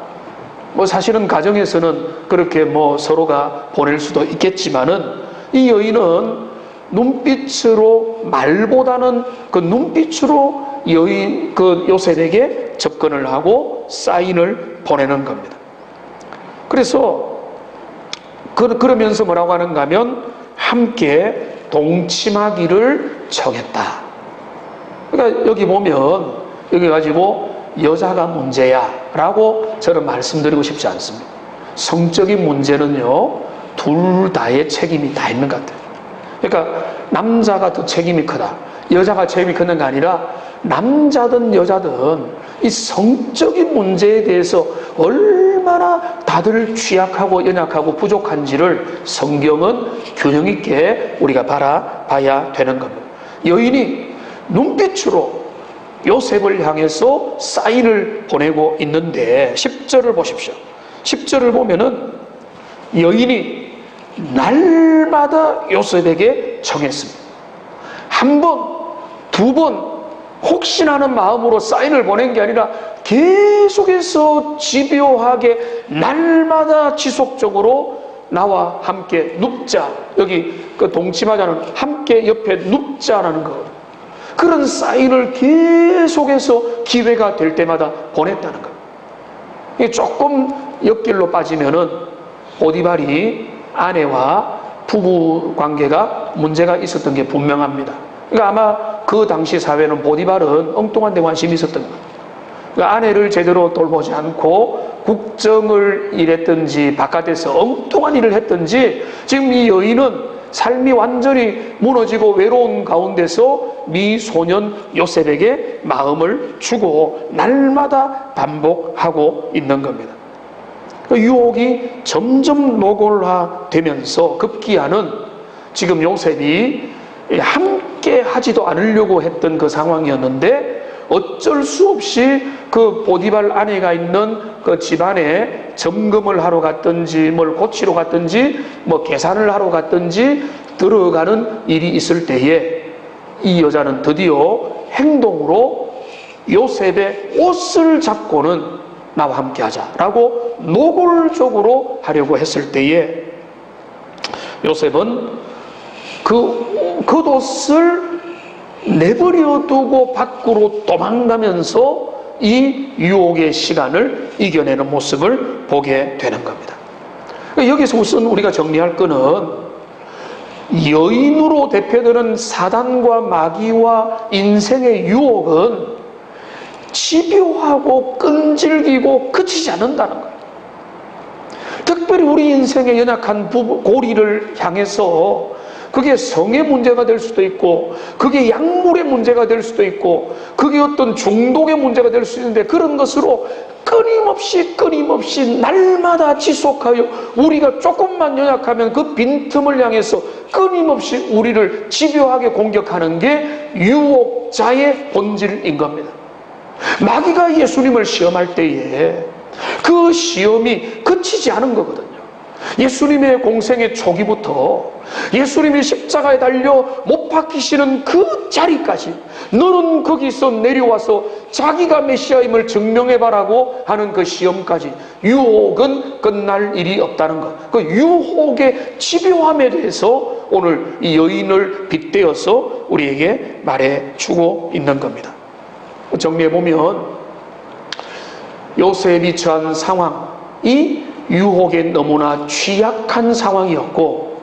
뭐 사실은 가정에서는 그렇게 뭐 서로가 보낼 수도 있겠지만은 이 여인은 눈빛으로, 말보다는 그 눈빛으로 그 요셉에게 접근을 하고 사인을 보내는 겁니다. 그래서 그러면서 뭐라고 하는가 하면 함께 동침하기를 청했다. 그러니까 여기 보면 여기 가지고 여자가 문제야 라고 저는 말씀드리고 싶지 않습니다. 성적인 문제는요, 둘 다의 책임이 다 있는 것 같아요. 그러니까 남자가 더 책임이 크다, 여자가 책임이 크는 게 아니라 남자든 여자든 이 성적인 문제에 대해서 얼마나 다들 취약하고 연약하고 부족한지를 성경은 균형 있게 우리가 바라봐야 되는 겁니다. 여인이 눈빛으로 요셉을 향해서 사인을 보내고 있는데 10절을 보십시오. 10절을 보면은 여인이 날마다 요셉에게 청했습니다. 한 번, 두 번 혹시나 하는 마음으로 사인을 보낸 게 아니라 계속해서 집요하게 날마다 지속적으로 나와 함께 눕자, 여기 그 동침하자는 함께 옆에 눕자라는 거, 그런 사인을 계속해서 기회가 될 때마다 보냈다는 거예요. 이게 조금 옆길로 빠지면은 보디발이 아내와 부부 관계가 문제가 있었던 게 분명합니다. 그러니까 아마 그 당시 사회는 보디발은 엉뚱한 데 관심이 있었던 거예요. 그러니까 아내를 제대로 돌보지 않고 국정을 일했든지 바깥에서 엉뚱한 일을 했든지 지금 이 여인은 삶이 완전히 무너지고 외로운 가운데서 미소년 요셉에게 마음을 주고 날마다 반복하고 있는 겁니다. 유혹이 점점 노골화되면서 급기야는 지금 요셉이 함께 하지도 않으려고 했던 그 상황이었는데 어쩔 수 없이 그 보디발 아내가 있는 그 집안에 점검을 하러 갔든지 뭘 고치러 갔든지 뭐 계산을 하러 갔든지 들어가는 일이 있을 때에 이 여자는 드디어 행동으로 요셉의 옷을 잡고는 나와 함께 하자라고 노골적으로 하려고 했을 때에 요셉은 그 겉옷을 내버려 두고 밖으로 도망가면서 이 유혹의 시간을 이겨내는 모습을 보게 되는 겁니다. 여기서 우선 우리가 정리할 거는 여인으로 대표되는 사단과 마귀와 인생의 유혹은 집요하고 끈질기고 그치지 않는다는 거예요. 특별히 우리 인생의 연약한 고리를 향해서 그게 성의 문제가 될 수도 있고 그게 약물의 문제가 될 수도 있고 그게 어떤 중독의 문제가 될 수 있는데 그런 것으로 끊임없이 날마다 지속하여 우리가 조금만 연약하면 그 빈틈을 향해서 끊임없이 우리를 집요하게 공격하는 게 유혹자의 본질인 겁니다. 마귀가 예수님을 시험할 때에 그 시험이 그치지 않은 거거든요. 예수님의 공생의 초기부터 예수님이 십자가에 달려 못 박히시는 그 자리까지 너는 거기서 내려와서 자기가 메시아임을 증명해봐라고 하는 그 시험까지 유혹은 끝날 일이 없다는 것, 그 유혹의 집요함에 대해서 오늘 이 여인을 빗대어서 우리에게 말해주고 있는 겁니다. 정리해보면 요셉이 처한 상황이 유혹에 너무나 취약한 상황이었고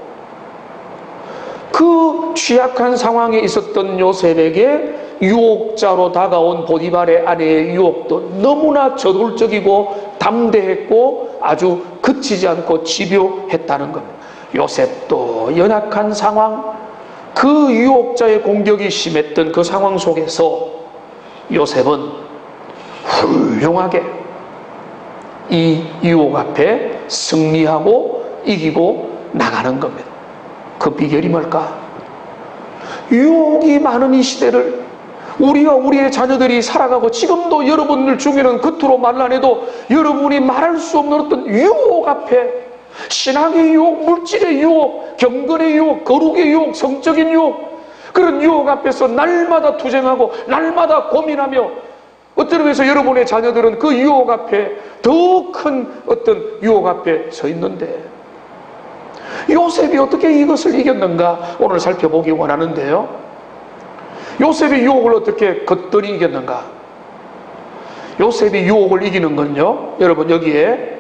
그 취약한 상황에 있었던 요셉에게 유혹자로 다가온 보디발의 아내의 유혹도 너무나 저돌적이고 담대했고 아주 그치지 않고 집요했다는 겁니다. 요셉도 연약한 상황, 그 유혹자의 공격이 심했던 그 상황 속에서 요셉은 훌륭하게 이 유혹 앞에 승리하고 이기고 나가는 겁니다. 그 비결이 뭘까? 유혹이 많은 이 시대를 우리와 우리의 자녀들이 살아가고 지금도 여러분들 중에는 겉으로 말 안 해도 여러분이 말할 수 없는 어떤 유혹 앞에 신앙의 유혹, 물질의 유혹, 경건의 유혹, 거룩의 유혹, 성적인 유혹, 그런 유혹 앞에서 날마다 투쟁하고 날마다 고민하며 어떤 의미에서 여러분의 자녀들은 그 유혹 앞에 더 큰 어떤 유혹 앞에 서 있는데 요셉이 어떻게 이것을 이겼는가 오늘 살펴보기 원하는데요. 요셉이 유혹을 어떻게 겉들이 이겼는가? 요셉이 유혹을 이기는 건요, 여러분 여기에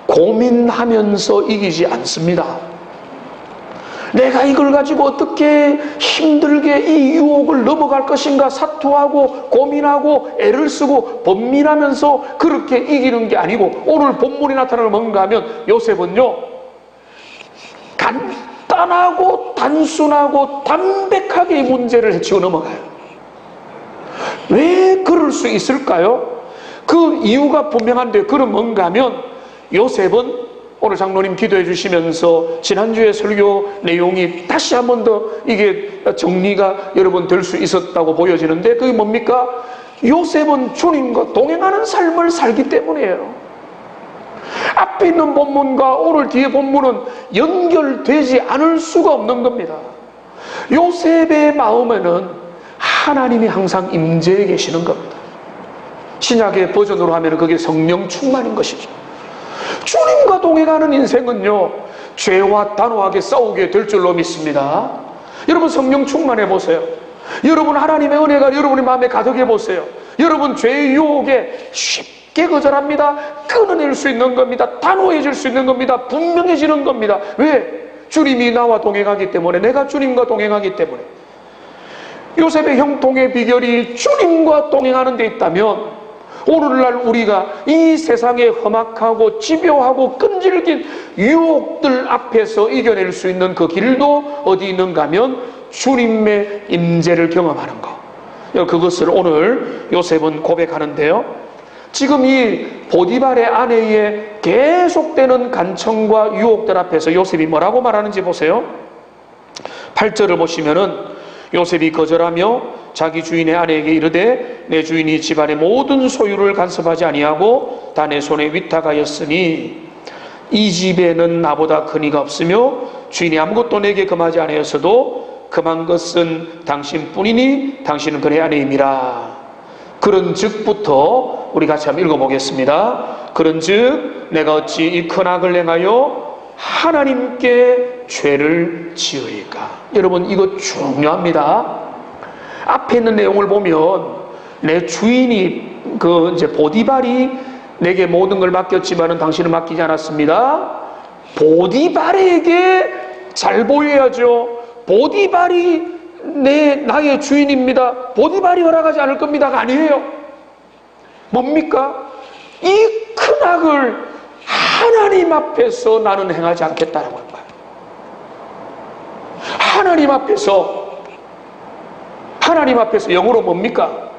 고민하면서 이기지 않습니다. 내가 이걸 가지고 어떻게 힘들게 이 유혹을 넘어갈 것인가 사투하고 고민하고 애를 쓰고 번민하면서 그렇게 이기는 게 아니고 오늘 본문에 나타나는 뭔가 하면 요셉은요 간단하고 단순하고 담백하게 이 문제를 헤치고 넘어가요. 왜 그럴 수 있을까요? 그 이유가 분명한데 그럼 뭔가 하면 요셉은 오늘 장로님 기도해 주시면서 지난주에 설교 내용이 다시 한 번 더 이게 정리가 여러분 될 수 있었다고 보여지는데 그게 뭡니까? 요셉은 주님과 동행하는 삶을 살기 때문이에요. 앞에 있는 본문과 오늘 뒤에 본문은 연결되지 않을 수가 없는 겁니다. 요셉의 마음에는 하나님이 항상 임재해 계시는 겁니다. 신약의 버전으로 하면 그게 성령 충만인 것이죠. 주님과 동행하는 인생은요, 죄와 단호하게 싸우게 될 줄로 믿습니다. 여러분 성령 충만해 보세요. 여러분 하나님의 은혜가 여러분의 마음에 가득해 보세요. 여러분 죄의 유혹에 쉽게 거절합니다. 끊어낼 수 있는 겁니다. 단호해질 수 있는 겁니다. 분명해지는 겁니다. 왜? 주님이 나와 동행하기 때문에, 내가 주님과 동행하기 때문에. 요셉의 형통의 비결이 주님과 동행하는 데 있다면 오늘날 우리가 이 세상의 험악하고 집요하고 끈질긴 유혹들 앞에서 이겨낼 수 있는 그 길도 어디 있는가 하면 주님의 임재를 경험하는 것. 그것을 오늘 요셉은 고백하는데요, 지금 이 보디발의 아내의 계속되는 간청과 유혹들 앞에서 요셉이 뭐라고 말하는지 보세요. 8절을 보시면은 요셉이 거절하며 자기 주인의 아내에게 이르되 내 주인이 집안의 모든 소유를 간섭하지 아니하고 다 내 손에 위탁하였으니 이 집에는 나보다 큰 이가 없으며 주인이 아무것도 내게 금하지 아니하였어도 금한 것은 당신뿐이니 당신은 그의 아내임이라. 그런즉부터 우리 같이 한번 읽어보겠습니다. 그런즉 내가 어찌 이 큰 악을 행하여 하나님께 죄를 지으리까. 여러분 이거 중요합니다. 앞에 있는 내용을 보면 내 주인이 이제 보디발이 내게 모든 걸 맡겼지만은 당신은 맡기지 않았습니다. 보디발에게 잘 보여야죠. 보디발이 나의 주인입니다. 보디발이 허락하지 않을 겁니다가 아니에요. 뭡니까? 이 큰 악을 하나님 앞에서 나는 행하지 않겠다라고 하는 거예요. 하나님 앞에서 영어로 뭡니까?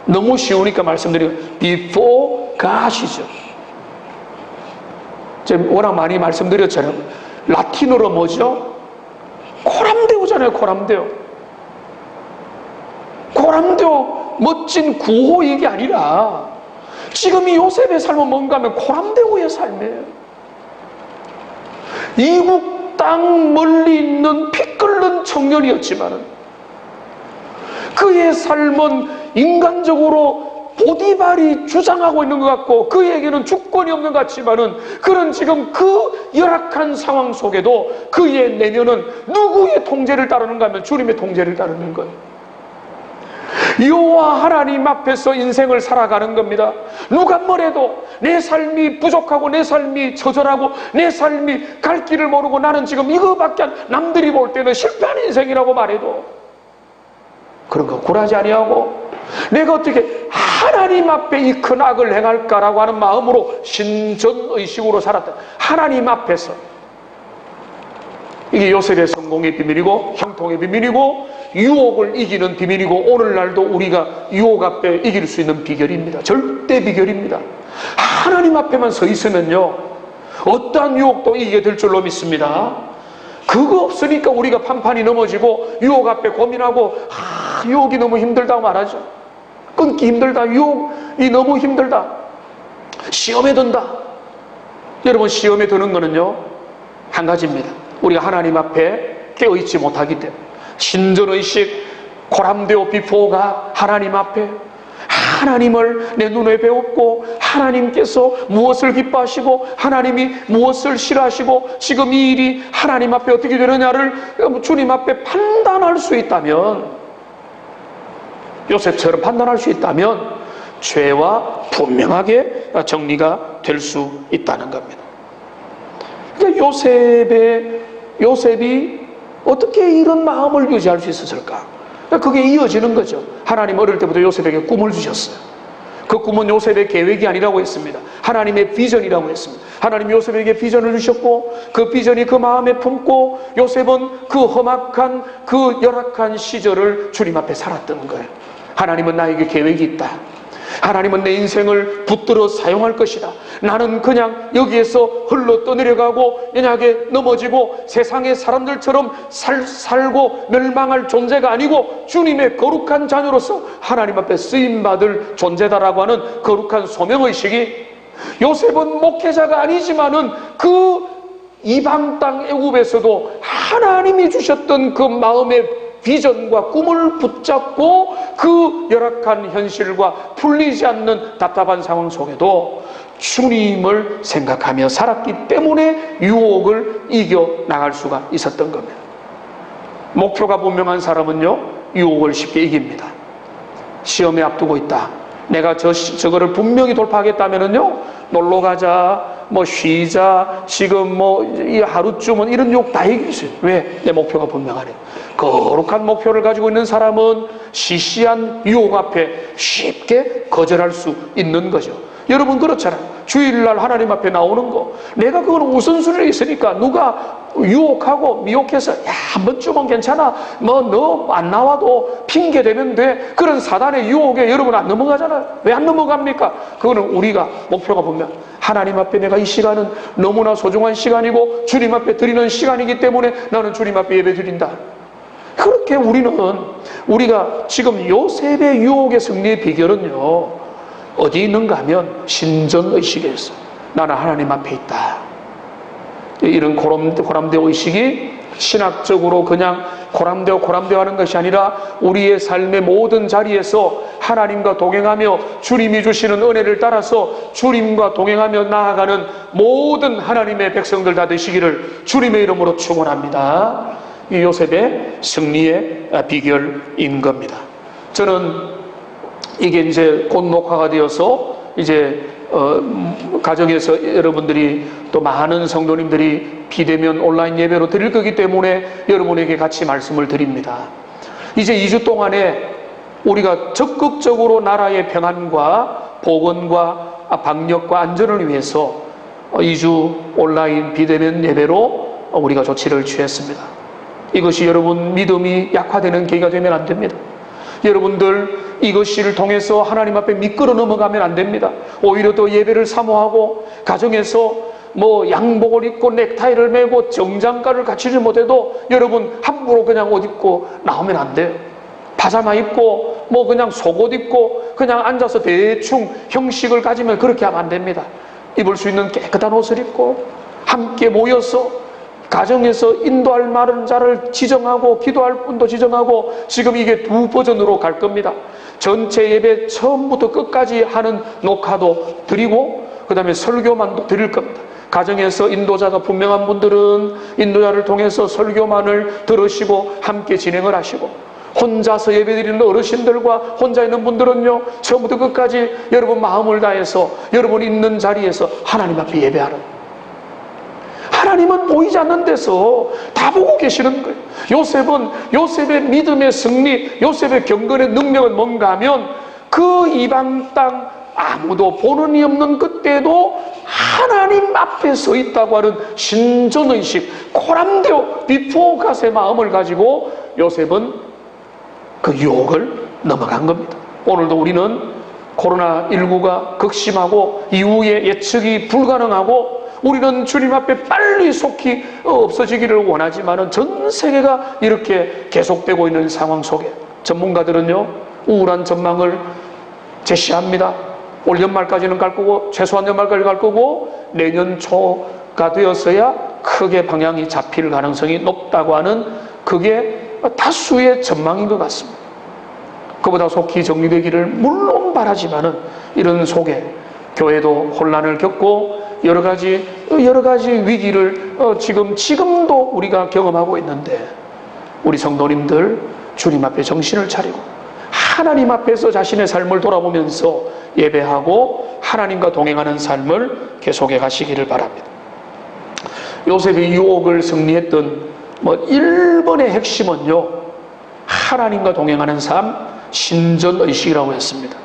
너무 쉬우니까 말씀드리면 before God이죠. 제가 워낙 많이 말씀드렸잖아요. 라틴어로 뭐죠? 코람데오잖아요. 코람데오 멋진 구호 얘기 아니라 지금 이 요셉의 삶은 뭔가 하면 코람데오의 삶이에요. 이국 땅 멀리 있는 피 끓는 청년이었지만은 그의 삶은 인간적으로 보디발이 주장하고 있는 것 같고 그에게는 주권이 없는 것 같지만은 그는 지금 그 열악한 상황 속에도 그의 내면은 누구의 통제를 따르는가 하면 주님의 통제를 따르는 거예요. 여호와 하나님 앞에서 인생을 살아가는 겁니다. 누가 뭐래도 내 삶이 부족하고 내 삶이 처절하고 내 삶이 갈 길을 모르고 나는 지금 이거밖에 남들이 볼 때는 실패한 인생이라고 말해도 그런 거 굴하지 아니하고 내가 어떻게 하나님 앞에 이 큰 악을 행할까라고 하는 마음으로 신전의식으로 살았다. 하나님 앞에서 이게 요셉의 성공의 비밀이고 형통의 비밀이고 유혹을 이기는 비밀이고 오늘날도 우리가 유혹 앞에 이길 수 있는 비결입니다. 절대 비결입니다. 하나님 앞에만 서 있으면요 어떠한 유혹도 이기게 될 줄로 믿습니다. 그거 없으니까 우리가 판판이 넘어지고 유혹 앞에 고민하고 유혹이 너무 힘들다고 말하죠. 끊기 힘들다. 유혹이 너무 힘들다. 시험에 든다. 여러분 시험에 드는 거는요 한 가지입니다. 우리가 하나님 앞에 깨어있지 못하기 때문에 신전의식 코람데오 비포가 하나님 앞에 하나님을 내 눈에 배웠고 하나님께서 무엇을 기뻐하시고 하나님이 무엇을 싫어하시고 지금 이 일이 하나님 앞에 어떻게 되느냐를 주님 앞에 판단할 수 있다면 요셉처럼 판단할 수 있다면 죄와 분명하게 정리가 될 수 있다는 겁니다. 그러니까 요셉이 어떻게 이런 마음을 유지할 수 있었을까? 그게 이어지는 거죠. 하나님 어릴 때부터 요셉에게 꿈을 주셨어요. 그 꿈은 요셉의 계획이 아니라고 했습니다. 하나님의 비전이라고 했습니다. 하나님 요셉에게 비전을 주셨고 그 비전이 그 마음에 품고 요셉은 그 험악한 그 열악한 시절을 주님 앞에 살았던 거예요. 하나님은 나에게 계획이 있다. 하나님은 내 인생을 붙들어 사용할 것이다. 나는 그냥 여기에서 흘러 떠내려가고 연약하게 넘어지고 세상의 사람들처럼 살고 멸망할 존재가 아니고 주님의 거룩한 자녀로서 하나님 앞에 쓰임받을 존재다라고 하는 거룩한 소명의식이, 요셉은 목회자가 아니지만은 그 이방 땅 애굽에서도 하나님이 주셨던 그 마음의 비전과 꿈을 붙잡고 그 열악한 현실과 풀리지 않는 답답한 상황 속에도 주님을 생각하며 살았기 때문에 유혹을 이겨나갈 수가 있었던 겁니다. 목표가 분명한 사람은요, 유혹을 쉽게 이깁니다. 시험에 앞두고 있다, 내가 저거를 분명히 돌파하겠다면은요, 놀러 가자, 뭐 쉬자, 지금 뭐 이 하루쯤은 이런 욕 다 이길 수 있어요. 왜? 내 목표가 분명하네. 거룩한 목표를 가지고 있는 사람은 시시한 유혹 앞에 쉽게 거절할 수 있는 거죠. 여러분 그렇잖아요. 주일날 하나님 앞에 나오는 거, 내가 그건 우선순위에 있으니까 누가 유혹하고 미혹해서 야 한 번쯤은 괜찮아, 뭐 너 안 나와도 핑계 대면 돼, 그런 사단의 유혹에 여러분 안 넘어가잖아요. 왜 안 넘어갑니까? 그거는 우리가 목표가 보면 하나님 앞에 내가 이 시간은 너무나 소중한 시간이고 주님 앞에 드리는 시간이기 때문에 나는 주님 앞에 예배 드린다. 그렇게 우리가 지금 요셉의 유혹의 승리의 비결은요, 어디 있는가 하면 신전의식에 있어. 나는 하나님 앞에 있다. 이런 고람되어 의식이 신학적으로 그냥 고람되어 하는 것이 아니라 우리의 삶의 모든 자리에서 하나님과 동행하며 주님이 주시는 은혜를 따라서 주님과 동행하며 나아가는 모든 하나님의 백성들 다 되시기를 주님의 이름으로 축원합니다. 이 요셉의 승리의 비결인 겁니다. 저는 이게 이제 곧 녹화가 되어서 이제 가정에서 여러분들이 또 많은 성도님들이 비대면 온라인 예배로 드릴 거기 때문에 여러분에게 같이 말씀을 드립니다. 이제 2주 동안에 우리가 적극적으로 나라의 평안과 복원과 방역과 안전을 위해서 2주 온라인 비대면 예배로 우리가 조치를 취했습니다. 이것이 여러분 믿음이 약화되는 계기가 되면 안 됩니다. 여러분들 이것을 통해서 하나님 앞에 미끄러 넘어가면 안 됩니다. 오히려 더 예배를 사모하고 가정에서 뭐 양복을 입고 넥타이를 매고 정장가를 갖추지 못해도 여러분 함부로 그냥 옷 입고 나오면 안 돼요. 파자마 입고 뭐 그냥 속옷 입고 그냥 앉아서 대충 형식을 가지면 그렇게 하면 안 됩니다. 입을 수 있는 깨끗한 옷을 입고 함께 모여서 가정에서 인도할 많은 자를 지정하고 기도할 분도 지정하고, 지금 이게 2버전으로 갈 겁니다. 전체 예배 처음부터 끝까지 하는 녹화도 드리고 그 다음에 설교만도 드릴 겁니다. 가정에서 인도자가 분명한 분들은 인도자를 통해서 설교만을 들으시고 함께 진행을 하시고, 혼자서 예배드리는 어르신들과 혼자 있는 분들은요, 처음부터 끝까지 여러분 마음을 다해서 여러분 있는 자리에서 하나님 앞에 예배하는, 하나님은 보이지 않는 데서 다 보고 계시는 거예요. 요셉의 믿음의 승리, 요셉의 경건의 능력은 뭔가 하면 그 이방 땅 아무도 보는 이 없는 그때도 하나님 앞에 서 있다고 하는 신전의식, 고람되어 비포갓의 마음을 가지고 요셉은 그 유혹을 넘어간 겁니다. 오늘도 우리는 코로나19가 극심하고 이후에 예측이 불가능하고 우리는 주님 앞에 빨리 속히 없어지기를 원하지만은 전 세계가 이렇게 계속되고 있는 상황 속에 전문가들은요, 우울한 전망을 제시합니다. 올 연말까지는 갈 거고, 최소한 연말까지 갈 거고, 내년 초가 되었어야 크게 방향이 잡힐 가능성이 높다고 하는, 그게 다수의 전망인 것 같습니다. 그보다 속히 정리되기를 물론 바라지만은 이런 속에 교회도 혼란을 겪고 여러 가지 위기를 지금도 우리가 경험하고 있는데, 우리 성도님들 주님 앞에 정신을 차리고 하나님 앞에서 자신의 삶을 돌아보면서 예배하고 하나님과 동행하는 삶을 계속해 가시기를 바랍니다. 요셉이 유혹을 승리했던 1번의 핵심은요, 하나님과 동행하는 삶, 신전의식이라고 했습니다.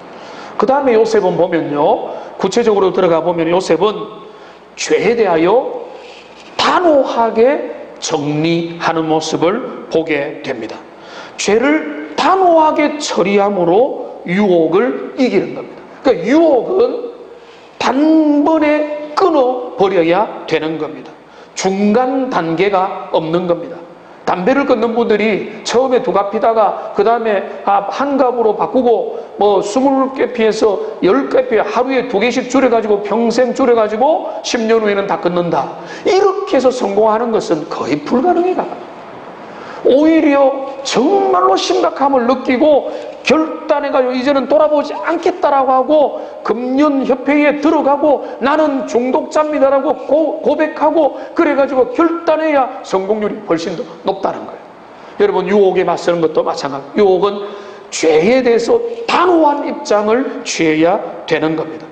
그 다음에 요셉은 보면요, 구체적으로 들어가 보면 요셉은 죄에 대하여 단호하게 정리하는 모습을 보게 됩니다. 죄를 단호하게 처리함으로 유혹을 이기는 겁니다. 그러니까 유혹은 단번에 끊어버려야 되는 겁니다. 중간 단계가 없는 겁니다. 담배를 끊는 분들이 처음에 2갑 피다가 그 다음에 한 갑으로 바꾸고 뭐 20개 피해서 10개 피해 하루에 2개씩 줄여가지고 평생 줄여가지고 10년 후에는 다 끊는다. 이렇게 해서 성공하는 것은 거의 불가능해가. 오히려 정말로 심각함을 느끼고 결단해가지고 이제는 돌아보지 않겠다라고 하고 금연협회에 들어가고 나는 중독자입니다라고 고백하고 그래가지고 결단해야 성공률이 훨씬 더 높다는 거예요. 여러분, 유혹에 맞서는 것도 마찬가지. 유혹은 죄에 대해서 단호한 입장을 취해야 되는 겁니다.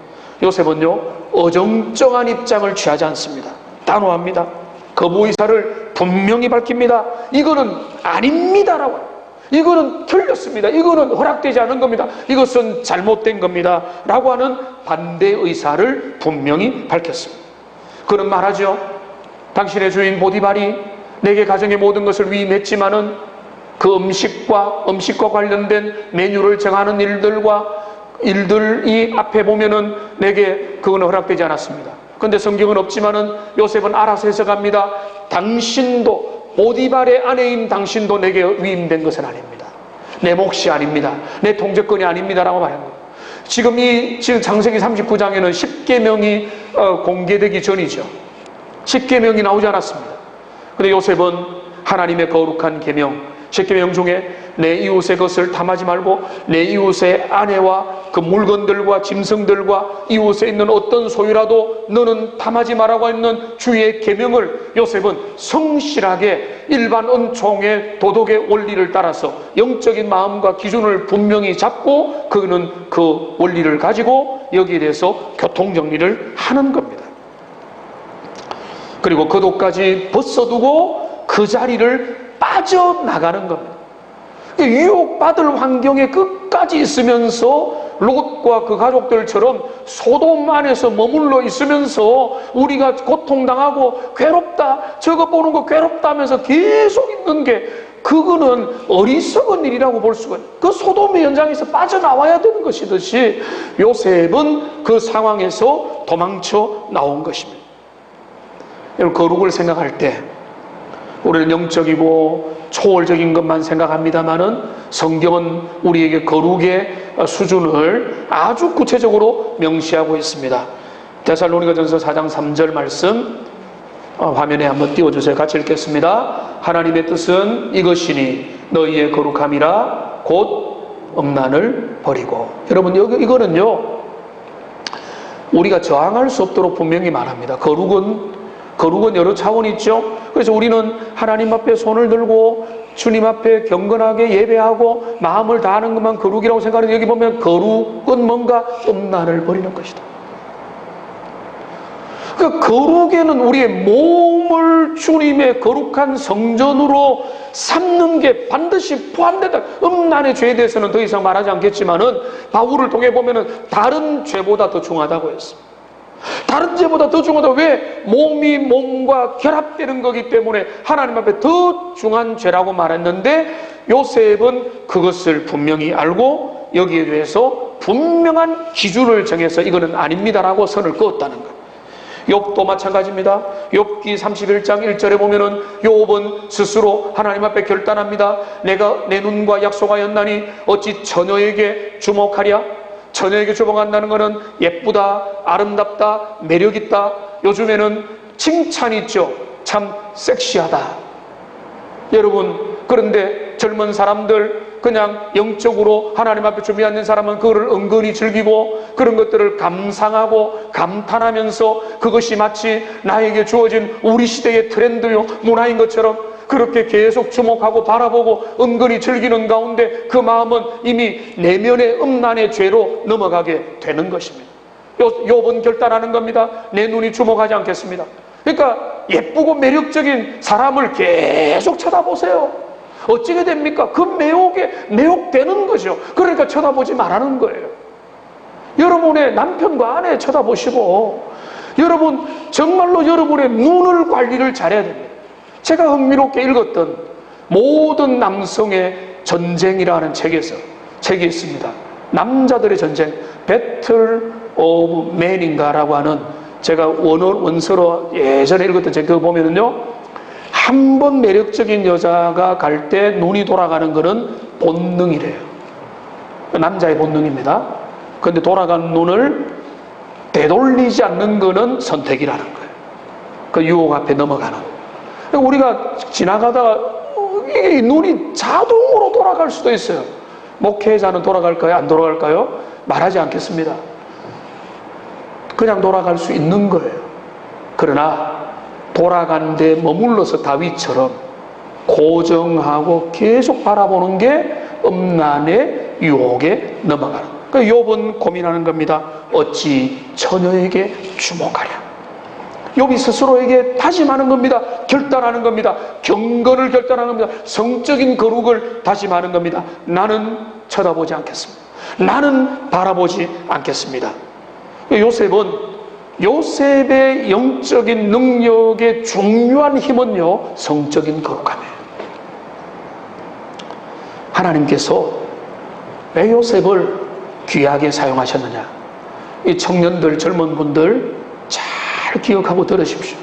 요셉은요, 어정쩡한 입장을 취하지 않습니다. 단호합니다. 거부 의사를 분명히 밝힙니다. 이거는 아닙니다라고, 이거는 틀렸습니다, 이거는 허락되지 않은 겁니다, 이것은 잘못된 겁니다 라고 하는 반대 의사를 분명히 밝혔습니다. 그는 말하죠. 당신의 주인 보디발이 내게 가정의 모든 것을 위임했지만은 그 음식과 관련된 메뉴를 정하는 일들이 앞에 보면은 내게 그건 허락되지 않았습니다. 그런데 성경은 없지만은 요셉은 알아서 해석합니다. 당신도, 보디발의 아내인 당신도 내게 위임된 것은 아닙니다. 내 몫이 아닙니다. 내 통제권이 아닙니다라고 말합니다. 지금 창세기 39장에는 10계명이 공개되기 전이죠. 10계명이 나오지 않았습니다. 그런데 요셉은 하나님의 거룩한 계명, 10계명 중에 내 이웃의 것을 탐하지 말고 내 이웃의 아내와 그 물건들과 짐승들과 이웃에 있는 어떤 소유라도 너는 탐하지 말라고 했는 주의 계명을 요셉은 성실하게 일반 은총의 도덕의 원리를 따라서 영적인 마음과 기준을 분명히 잡고 그는 그 원리를 가지고 여기에 대해서 교통정리를 하는 겁니다. 그리고 그 도까지 벗어두고 그 자리를 빠져나가는 겁니다. 유혹받을 환경에 끝까지 있으면서 롯과 그 가족들처럼 소돔 안에서 머물러 있으면서 우리가 고통당하고 괴롭다, 저거 보는 거 괴롭다 하면서 계속 있는 게 그거는 어리석은 일이라고 볼 수가 있어요. 그 소돔의 현장에서 빠져나와야 되는 것이듯이 요셉은 그 상황에서 도망쳐 나온 것입니다. 여러분, 거룩을 생각할 때 우리는 영적이고 초월적인 것만 생각합니다마는 성경은 우리에게 거룩의 수준을 아주 구체적으로 명시하고 있습니다. 데살로니가전서 4장 3절 말씀 화면에 한번 띄워주세요. 같이 읽겠습니다. 하나님의 뜻은 이것이니 너희의 거룩함이라 곧 음란을 버리고. 여러분, 이거는요 우리가 저항할 수 없도록 분명히 말합니다. 거룩은 여러 차원이 있죠. 그래서 우리는 하나님 앞에 손을 들고 주님 앞에 경건하게 예배하고 마음을 다하는 것만 거룩이라고 생각하는데 여기 보면 거룩은 뭔가 음란을 버리는 것이다. 그러니까 거룩에는 우리의 몸을 주님의 거룩한 성전으로 삼는 게 반드시 포함된다. 음란의 죄에 대해서는 더 이상 말하지 않겠지만은 바울을 통해 보면은 다른 죄보다 더 중하다고 했습니다. 다른 죄보다 더 중하다. 왜? 몸이 몸과 결합되는 거기 때문에 하나님 앞에 더 중한 죄라고 말했는데 요셉은 그것을 분명히 알고 여기에 대해서 분명한 기준을 정해서 이거는 아닙니다라고 선을 그었다는 거예요. 욥도 마찬가지입니다. 욥기 31장 1절에 보면은 욥은 스스로 하나님 앞에 결단합니다. 내가 내 눈과 약속하였나니 어찌 처녀에게 주목하랴? 처녀에게 주목한다는 것은 예쁘다, 아름답다, 매력있다. 요즘에는 칭찬이 있죠. 참 섹시하다. 여러분, 그런데 젊은 사람들, 그냥 영적으로 하나님 앞에 준비 안 된 사람은 그거를 은근히 즐기고 그런 것들을 감상하고 감탄하면서 그것이 마치 나에게 주어진 우리 시대의 트렌드요 문화인 것처럼 그렇게 계속 주목하고 바라보고 은근히 즐기는 가운데 그 마음은 이미 내면의 음란의 죄로 넘어가게 되는 것입니다. 욥은 결단하는 겁니다. 내 눈이 주목하지 않겠습니다. 그러니까 예쁘고 매력적인 사람을 계속 쳐다보세요. 어찌게 됩니까? 그 매혹에 매혹되는 거죠. 그러니까 쳐다보지 말라는 거예요. 여러분의 남편과 아내 쳐다보시고 여러분 정말로 여러분의 눈을 관리를 잘해야 됩니다. 제가 흥미롭게 읽었던 모든 남성의 전쟁이라는 책이 있습니다. 남자들의 전쟁, 배틀 오브 맨인가라고 하는, 제가 원서로 예전에 읽었던 책 그거 보면은요, 한 번 매력적인 여자가 갈 때 눈이 돌아가는 거는 본능이래요. 남자의 본능입니다. 그런데 돌아간 눈을 되돌리지 않는 거는 선택이라는 거예요. 그 유혹 앞에 넘어가는. 우리가 지나가다가 이 눈이 자동으로 돌아갈 수도 있어요. 목회자는 돌아갈까요? 안 돌아갈까요? 말하지 않겠습니다. 그냥 돌아갈 수 있는 거예요. 그러나 돌아간 데 머물러서 다윗처럼 고정하고 계속 바라보는 게 음란의 유혹에 넘어가는 거예요. 그러니까 욥은 고민하는 겁니다. 어찌 처녀에게 주목하랴. 욥이 스스로에게 다짐하는 겁니다. 결단하는 겁니다. 경건을 결단하는 겁니다. 성적인 거룩을 다짐하는 겁니다. 나는 쳐다보지 않겠습니다. 나는 바라보지 않겠습니다. 요셉의 영적인 능력의 중요한 힘은요, 성적인 거룩함이에요. 하나님께서 왜 요셉을 귀하게 사용하셨느냐? 이 청년들, 젊은 분들 잘 기억하고 들으십시오.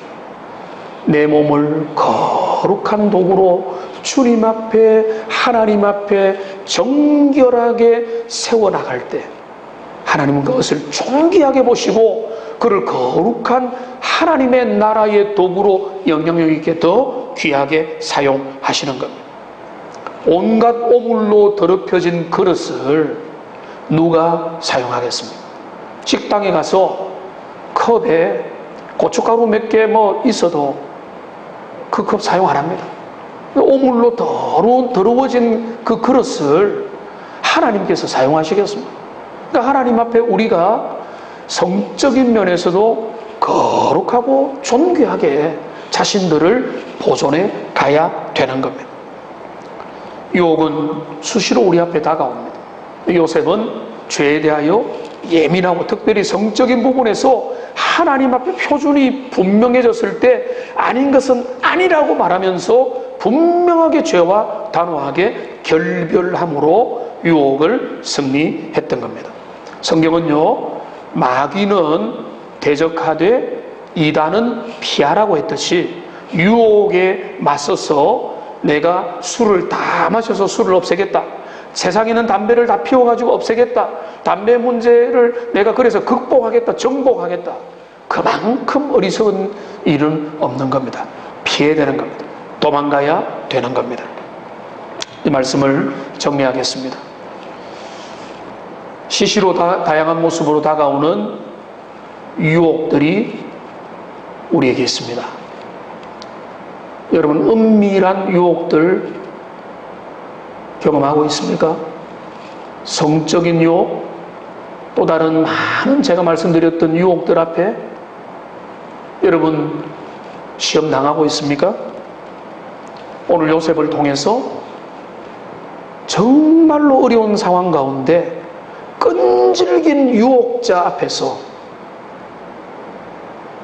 내 몸을 거룩한 도구로 주님 앞에, 하나님 앞에 정결하게 세워나갈 때 하나님은 그것을 존귀하게 보시고 그를 거룩한 하나님의 나라의 도구로 영향력 있게 더 귀하게 사용하시는 겁니다. 온갖 오물로 더럽혀진 그릇을 누가 사용하겠습니까? 식당에 가서 컵에 고춧가루 몇 개 있어도 그 컵 사용 안 합니다. 오물로 더러워진 그 그릇을 하나님께서 사용하시겠습니까? 그러니까 하나님 앞에 우리가 성적인 면에서도 거룩하고 존귀하게 자신들을 보존해 가야 되는 겁니다. 유혹은 수시로 우리 앞에 다가옵니다. 요셉은 죄에 대하여 예민하고 특별히 성적인 부분에서 하나님 앞에 표준이 분명해졌을 때 아닌 것은 아니라고 말하면서 분명하게 죄와 단호하게 결별함으로 유혹을 승리했던 겁니다. 성경은요, 마귀는 대적하되 이단은 피하라고 했듯이 유혹에 맞서서 내가 술을 다 마셔서 술을 없애겠다, 세상에는 담배를 다 피워가지고 없애겠다, 담배 문제를 내가 그래서 극복하겠다, 정복하겠다, 그만큼 어리석은 일은 없는 겁니다. 피해야 되는 겁니다. 도망가야 되는 겁니다. 이 말씀을 정리하겠습니다. 시시로 다양한 모습으로 다가오는 유혹들이 우리에게 있습니다. 여러분, 은밀한 유혹들 경험하고 있습니까? 성적인 유혹, 또 다른 많은 제가 말씀드렸던 유혹들 앞에 여러분 시험 당하고 있습니까? 오늘 요셉을 통해서 정말로 어려운 상황 가운데 끈질긴 유혹자 앞에서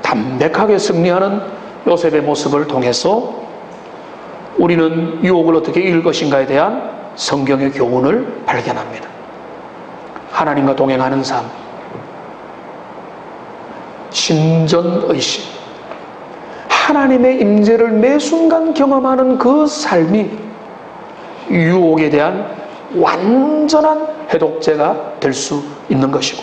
담백하게 승리하는 요셉의 모습을 통해서 우리는 유혹을 어떻게 이길 것인가에 대한 성경의 교훈을 발견합니다. 하나님과 동행하는 삶, 신전의식, 하나님의 임재를 매 순간 경험하는 그 삶이 유혹에 대한 완전한 해독제가 될 수 있는 것이고,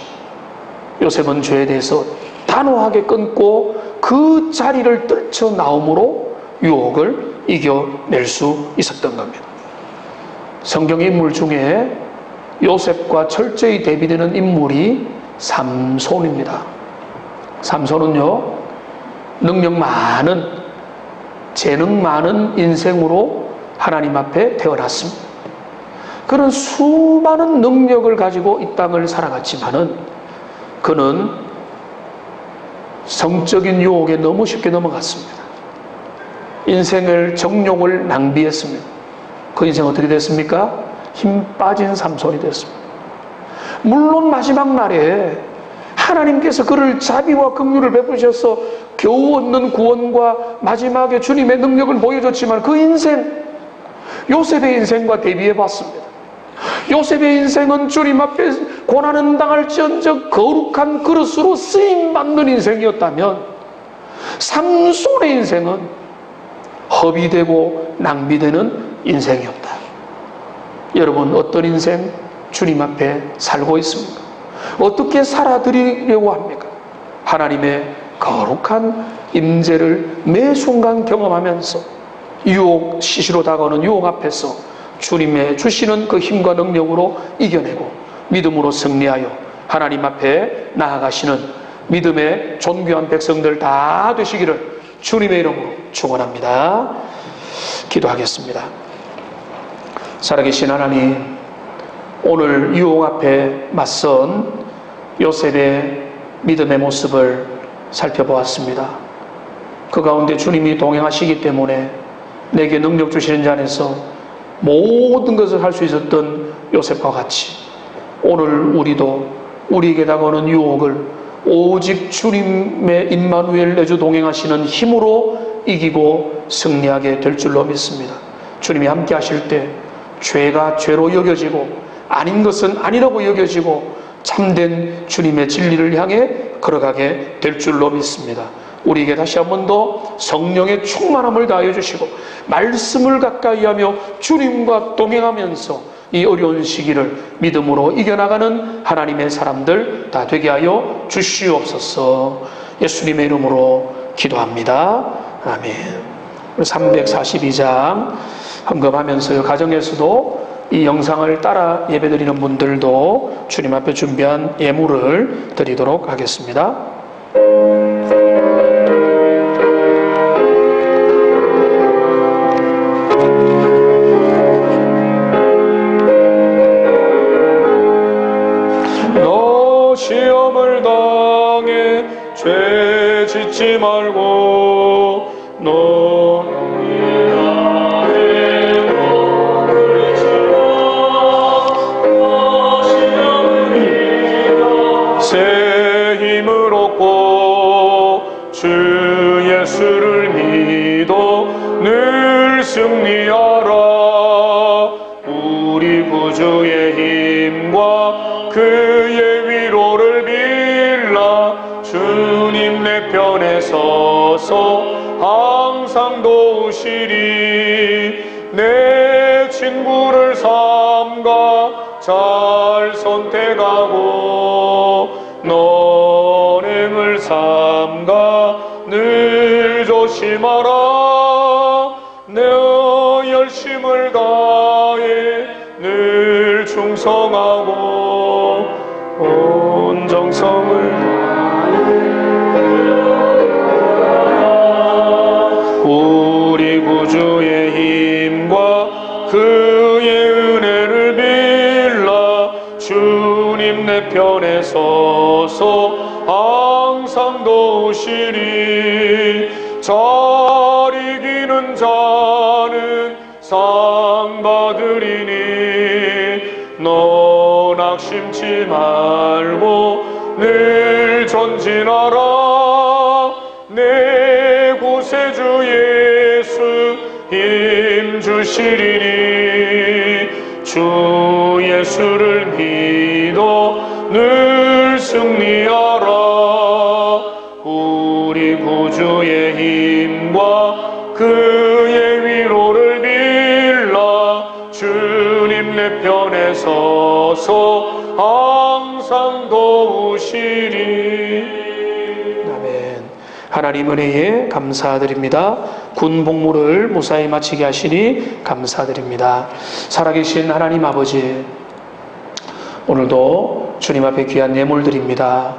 요셉은 죄에 대해서 단호하게 끊고 그 자리를 떨쳐나옴으로 유혹을 이겨낼 수 있었던 겁니다. 성경의 인물 중에 요셉과 철저히 대비되는 인물이 삼손입니다. 삼손은요, 능력 많은, 재능 많은 인생으로 하나님 앞에 태어났습니다. 그런 수많은 능력을 가지고 이 땅을 살아갔지만은 그는 성적인 유혹에 너무 쉽게 넘어갔습니다. 인생을, 정욕을 낭비했습니다. 그 인생 어떻게 됐습니까? 힘 빠진 삼손이 됐습니다. 물론 마지막 날에 하나님께서 그를 자비와 긍휼을 베푸셔서 겨우 얻는 구원과 마지막에 주님의 능력을 보여줬지만 그 인생, 요셉의 인생과 대비해 봤습니다. 요셉의 인생은 주님 앞에 고난은 당할지언정 거룩한 그릇으로 쓰임받는 인생이었다면, 삼손의 인생은 허비되고 낭비되는 인생이었다. 여러분, 어떤 인생 주님 앞에 살고 있습니까? 어떻게 살아드리려고 합니까? 하나님의 거룩한 임재를 매 순간 경험하면서 유혹, 시시로 다가오는 유혹 앞에서 주님의 주시는 그 힘과 능력으로 이겨내고 믿음으로 승리하여 하나님 앞에 나아가시는 믿음의 존귀한 백성들 다 되시기를 주님의 이름으로 축원합니다. 기도하겠습니다. 살아계신 하나님, 오늘 유혹 앞에 맞선 요셉의 믿음의 모습을 살펴보았습니다. 그 가운데 주님이 동행하시기 때문에 내게 능력 주시는 자 안에서 모든 것을 할 수 있었던 요셉과 같이 오늘 우리도 우리에게 다가오는 유혹을 오직 주님의 임마누엘 내주 동행하시는 힘으로 이기고 승리하게 될 줄로 믿습니다. 주님이 함께 하실 때 죄가 죄로 여겨지고 아닌 것은 아니라고 여겨지고 참된 주님의 진리를 향해 걸어가게 될 줄로 믿습니다. 우리에게 다시 한 번 더 성령의 충만함을 다하여 주시고 말씀을 가까이 하며 주님과 동행하면서 이 어려운 시기를 믿음으로 이겨나가는 하나님의 사람들 다 되게 하여 주시옵소서. 예수님의 이름으로 기도합니다. 아멘. 342장 헌금하면서요, 가정에서도 이 영상을 따라 예배드리는 분들도 주님 앞에 준비한 예물을 드리도록 하겠습니다. 너 시험을 당해 죄 짓지 말고 너 새 힘을 얻고 주 예수를 믿어 늘 승리하라. 우리 구주의 힘과 그의 위로를 빌라. 주님 내 편에 서서 항상 도우시리. 내 친구를 삼가 잘 선택하고 너행을 삼가 늘 조심하라. 내 열심을 다해 늘 충성하고 온 정성을 다해 우리 구주의 힘과 그의 은혜를 빌라. 주님 내 편에 서서 항상 도우시리. 잘 이기는 자는 상 받으리니 너 낙심치 말고 늘 전진하라. 내 구세주 예수 힘 주시리니 주 예수를 믿어 늘 승리하라. 우리 구주의 힘과 그의 위로를 빌라. 주님 내 편에 서서 항상 도우시리. 아멘. 하나님 은혜에 감사드립니다. 군 복무를 무사히 마치게 하시니 감사드립니다. 살아계신 하나님 아버지, 오늘도 주님 앞에 귀한 예물 드립니다.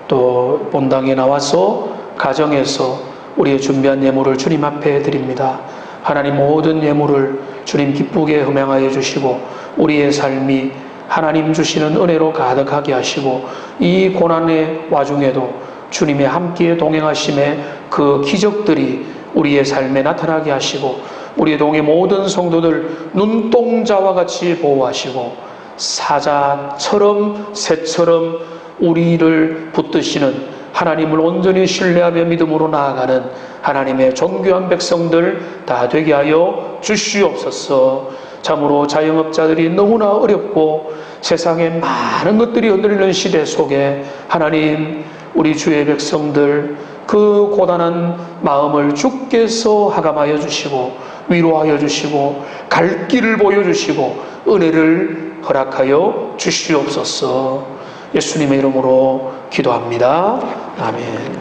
또 본당에 나와서 가정에서 우리의 준비한 예물을 주님 앞에 드립니다. 하나님, 모든 예물을 주님 기쁘게 흠양하여 주시고 우리의 삶이 하나님 주시는 은혜로 가득하게 하시고 이 고난의 와중에도 주님의 함께 동행하심의 그 기적들이 우리의 삶에 나타나게 하시고 우리의 동의 모든 성도들 눈동자와 같이 보호하시고 사자처럼 새처럼 우리를 붙드시는 하나님을 온전히 신뢰하며 믿음으로 나아가는 하나님의 존귀한 백성들 다 되게 하여 주시옵소서. 참으로 자영업자들이 너무나 어렵고 세상에 많은 것들이 흔들리는 시대 속에 하나님, 우리 주의 백성들 그 고단한 마음을 주께서 하감하여 주시고 위로하여 주시고 갈 길을 보여주시고 은혜를 허락하여 주시옵소서. 예수님의 이름으로 기도합니다. 아멘.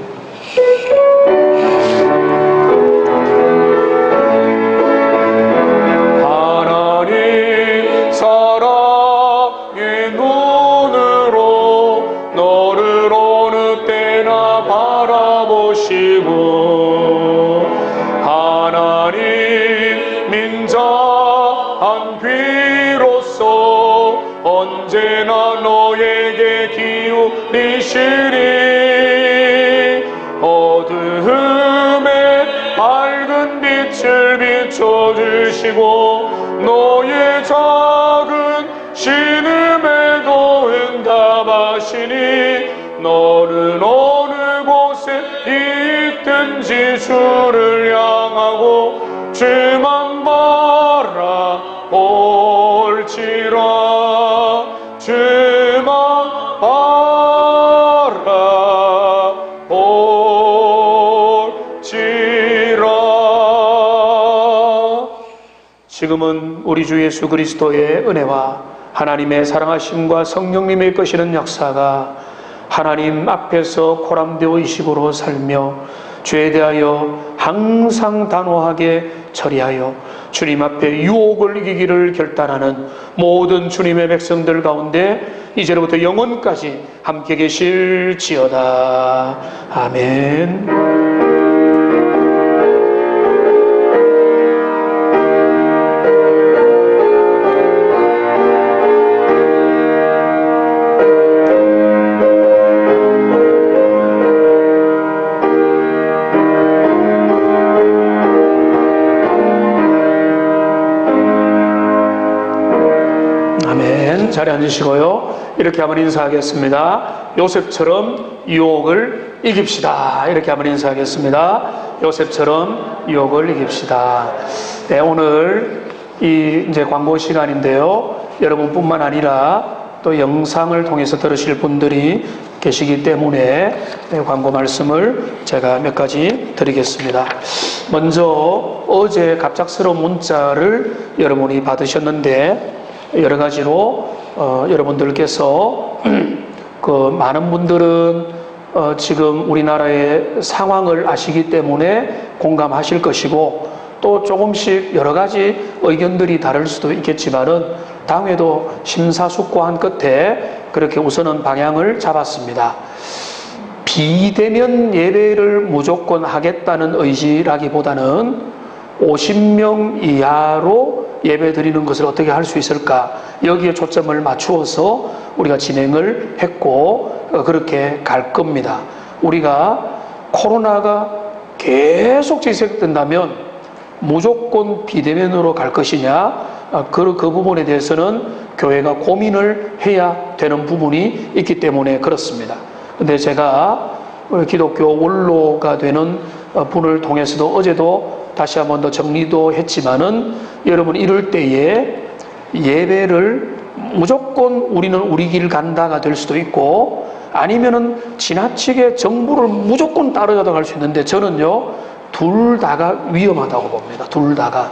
하나님 사랑의 눈으로 너를 어느 때나 바라보시고 하나님 민자한 귀로서 언제나 너에게 기울이시리 어두움에 밝은 빛을 비춰주시고 너의 작은 신음에도 응답하시니 너는 어느 곳에 있든지 주를 향하고 주만 바라볼지라 주만 바라볼지라. 지금은 우리 주 예수 그리스도의 은혜와 하나님의 사랑하심과 성령님의 거시는 역사가 하나님 앞에서 코람되어 의식으로 살며 죄에 대하여 항상 단호하게 처리하여 주님 앞에 유혹을 이기기를 결단하는 모든 주님의 백성들 가운데 이제로부터 영원까지 함께 계실지어다. 아멘. 자리에 앉으시고요. 이렇게 한번 인사하겠습니다. 요셉처럼 유혹을 이깁시다. 이렇게 한번 인사하겠습니다. 요셉처럼 유혹을 이깁시다. 네, 오늘 이제 광고 시간인데요. 여러분뿐만 아니라 또 영상을 통해서 들으실 분들이 계시기 때문에 광고 말씀을 제가 몇 가지 드리겠습니다. 먼저 어제 갑작스러운 문자를 여러분이 받으셨는데 여러 가지로 여러분들께서 그 많은 분들은 지금 우리나라의 상황을 아시기 때문에 공감하실 것이고 또 조금씩 여러 가지 의견들이 다를 수도 있겠지만은 당회도 심사숙고한 끝에 그렇게 우선은 방향을 잡았습니다. 비대면 예배를 무조건 하겠다는 의지라기보다는 50명 이하로 예배 드리는 것을 어떻게 할 수 있을까, 여기에 초점을 맞추어서 우리가 진행을 했고 그렇게 갈 겁니다. 우리가 코로나가 계속 지속된다면 무조건 비대면으로 갈 것이냐, 그 부분에 대해서는 교회가 고민을 해야 되는 부분이 있기 때문에 그렇습니다. 근데 제가 기독교 원로가 되는 분을 통해서도 어제도 다시 한 번 더 정리도 했지만은 여러분 이럴 때에 예배를 무조건 우리는 우리 길 간다가 될 수도 있고 아니면은 지나치게 정부를 무조건 따라가다 갈 수 있는데 저는요 둘 다가 위험하다고 봅니다. 둘 다가.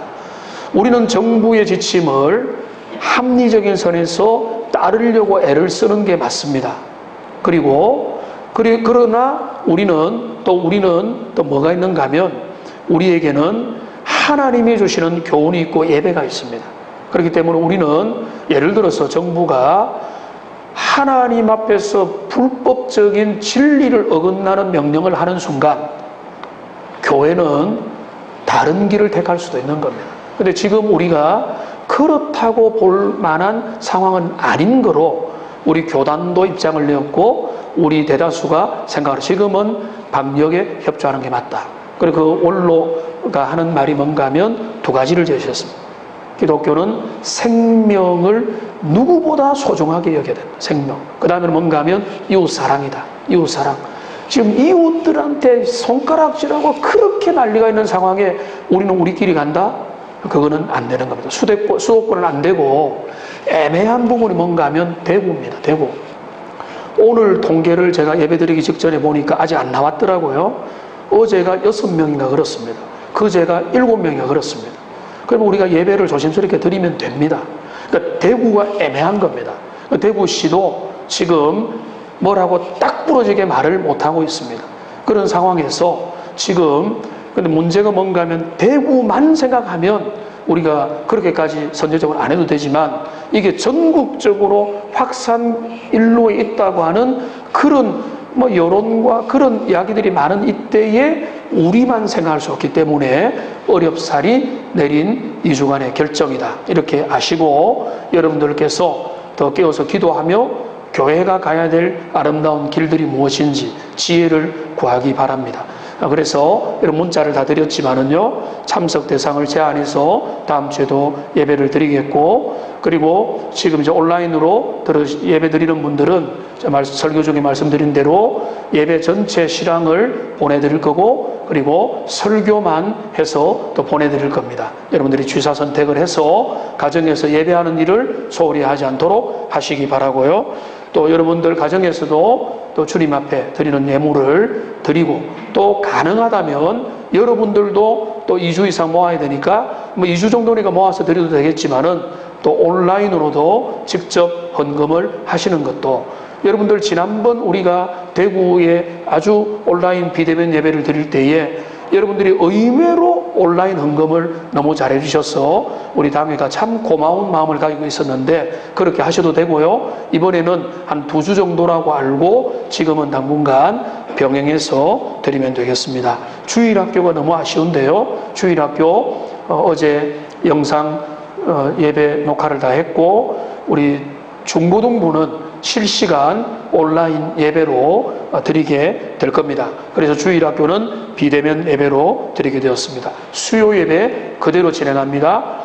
우리는 정부의 지침을 합리적인 선에서 따르려고 애를 쓰는 게 맞습니다. 그러나 우리는 또 뭐가 있는가 하면 우리에게는 하나님이 주시는 교훈이 있고 예배가 있습니다. 그렇기 때문에 우리는 예를 들어서 정부가 하나님 앞에서 불법적인 진리를 어긋나는 명령을 하는 순간 교회는 다른 길을 택할 수도 있는 겁니다. 근데 지금 우리가 그렇다고 볼 만한 상황은 아닌 거로 우리 교단도 입장을 내었고 우리 대다수가 생각을 지금은 방역에 협조하는 게 맞다. 그리고 그 원로가 하는 말이 뭔가 하면 두 가지를 제시했습니다. 기독교는 생명을 누구보다 소중하게 여겨야 된다. 생명. 그 다음에는 뭔가 하면 이웃사랑이다. 이웃사랑. 지금 이웃들한테 손가락질하고 그렇게 난리가 있는 상황에 우리는 우리끼리 간다? 그거는 안 되는 겁니다. 수도권은 안 되고 애매한 부분이 뭔가 하면 대구입니다. 대구. 오늘 통계를 제가 예배드리기 직전에 보니까 아직 안 나왔더라고요. 어제가 6명인가 그렇습니다. 그제가 7명인가 그렇습니다. 그러면 우리가 예배를 조심스럽게 드리면 됩니다. 그러니까 대구가 애매한 겁니다. 대구시도 지금 뭐라고 딱 부러지게 말을 못하고 있습니다. 그런 상황에서 지금 근데 문제가 뭔가 하면 대구만 생각하면 우리가 그렇게까지 선제적으로 안 해도 되지만 이게 전국적으로 확산 일로에 있다고 하는 그런 뭐 여론과 그런 이야기들이 많은 이때에 우리만 생각할 수 없기 때문에 어렵사리 내린 2주간의 결정이다. 이렇게 아시고 여러분들께서 더 깨어서 기도하며 교회가 가야 될 아름다운 길들이 무엇인지 지혜를 구하기 바랍니다. 그래서 이런 문자를 다 드렸지만은요, 참석 대상을 제한해서 다음 주에도 예배를 드리겠고, 그리고 지금 이제 온라인으로 예배 드리는 분들은 설교 중에 말씀드린 대로 예배 전체 실황을 보내드릴 거고, 그리고 설교만 해서 또 보내드릴 겁니다. 여러분들이 취사 선택을 해서 가정에서 예배하는 일을 소홀히 하지 않도록 하시기 바라고요. 또 여러분들 가정에서도 또 주님 앞에 드리는 예물을 드리고, 또 가능하다면 여러분들도 또 2주 이상 모아야 되니까 뭐 2주 정도니까 모아서 드려도 되겠지만은 또 온라인으로도 직접 헌금을 하시는 것도, 여러분들 지난번 우리가 대구에 아주 온라인 비대면 예배를 드릴 때에 여러분들이 의외로 온라인 헌금을 너무 잘해 주셔서 우리 당회가 참 고마운 마음을 가지고 있었는데 그렇게 하셔도 되고요. 이번에는 한 2주 정도라고 알고 지금은 당분간 병행해서 드리면 되겠습니다. 주일학교가 너무 아쉬운데요. 주일학교 어제 영상 예배 녹화를 다 했고, 우리 중고등부는 실시간 온라인 예배로 드리게 될 겁니다. 그래서 주일학교는 비대면 예배로 드리게 되었습니다. 수요 예배 그대로 진행합니다.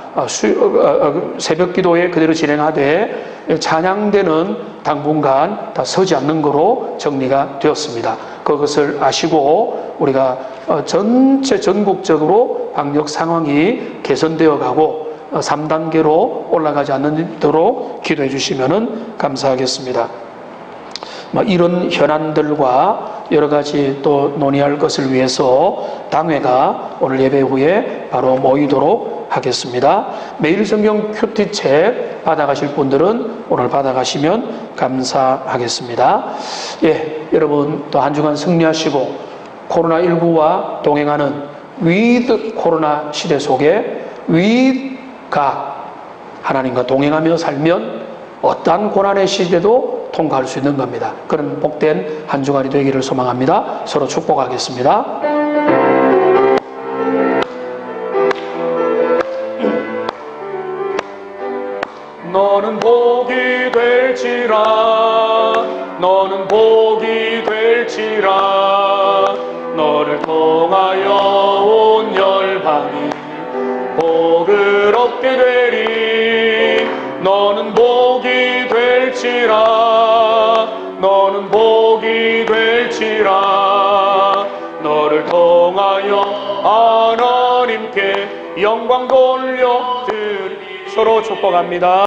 새벽 기도에 그대로 진행하되 찬양대는 당분간 다 서지 않는 거로 정리가 되었습니다. 그것을 아시고 우리가 전체 전국적으로 방역 상황이 개선되어 가고 3단계로 올라가지 않도록 기도해 주시면 감사하겠습니다. 이런 현안들과 여러 가지 또 논의할 것을 위해서 당회가 오늘 예배 후에 바로 모이도록 하겠습니다. 매일 성경 큐티책 받아가실 분들은 오늘 받아가시면 감사하겠습니다. 예, 여러분 또 한 주간 승리하시고 코로나19와 동행하는 위드 코로나 시대 속에 위드가 하나님과 동행하며 살면 어떠한 고난의 시대도 통과할 수 있는 겁니다. 그런 복된 한 주간이 되기를 소망합니다. 서로 축복하겠습니다. 너는 복이 될지라, 너는 복이 될지라, 너를 통하여 온 열방이 복을 얻게 되리. 너는 복이 될지라, 너는 복이 될지라, 너를 통하여 하나님께 영광 돌려드리리. 서로 축복합니다.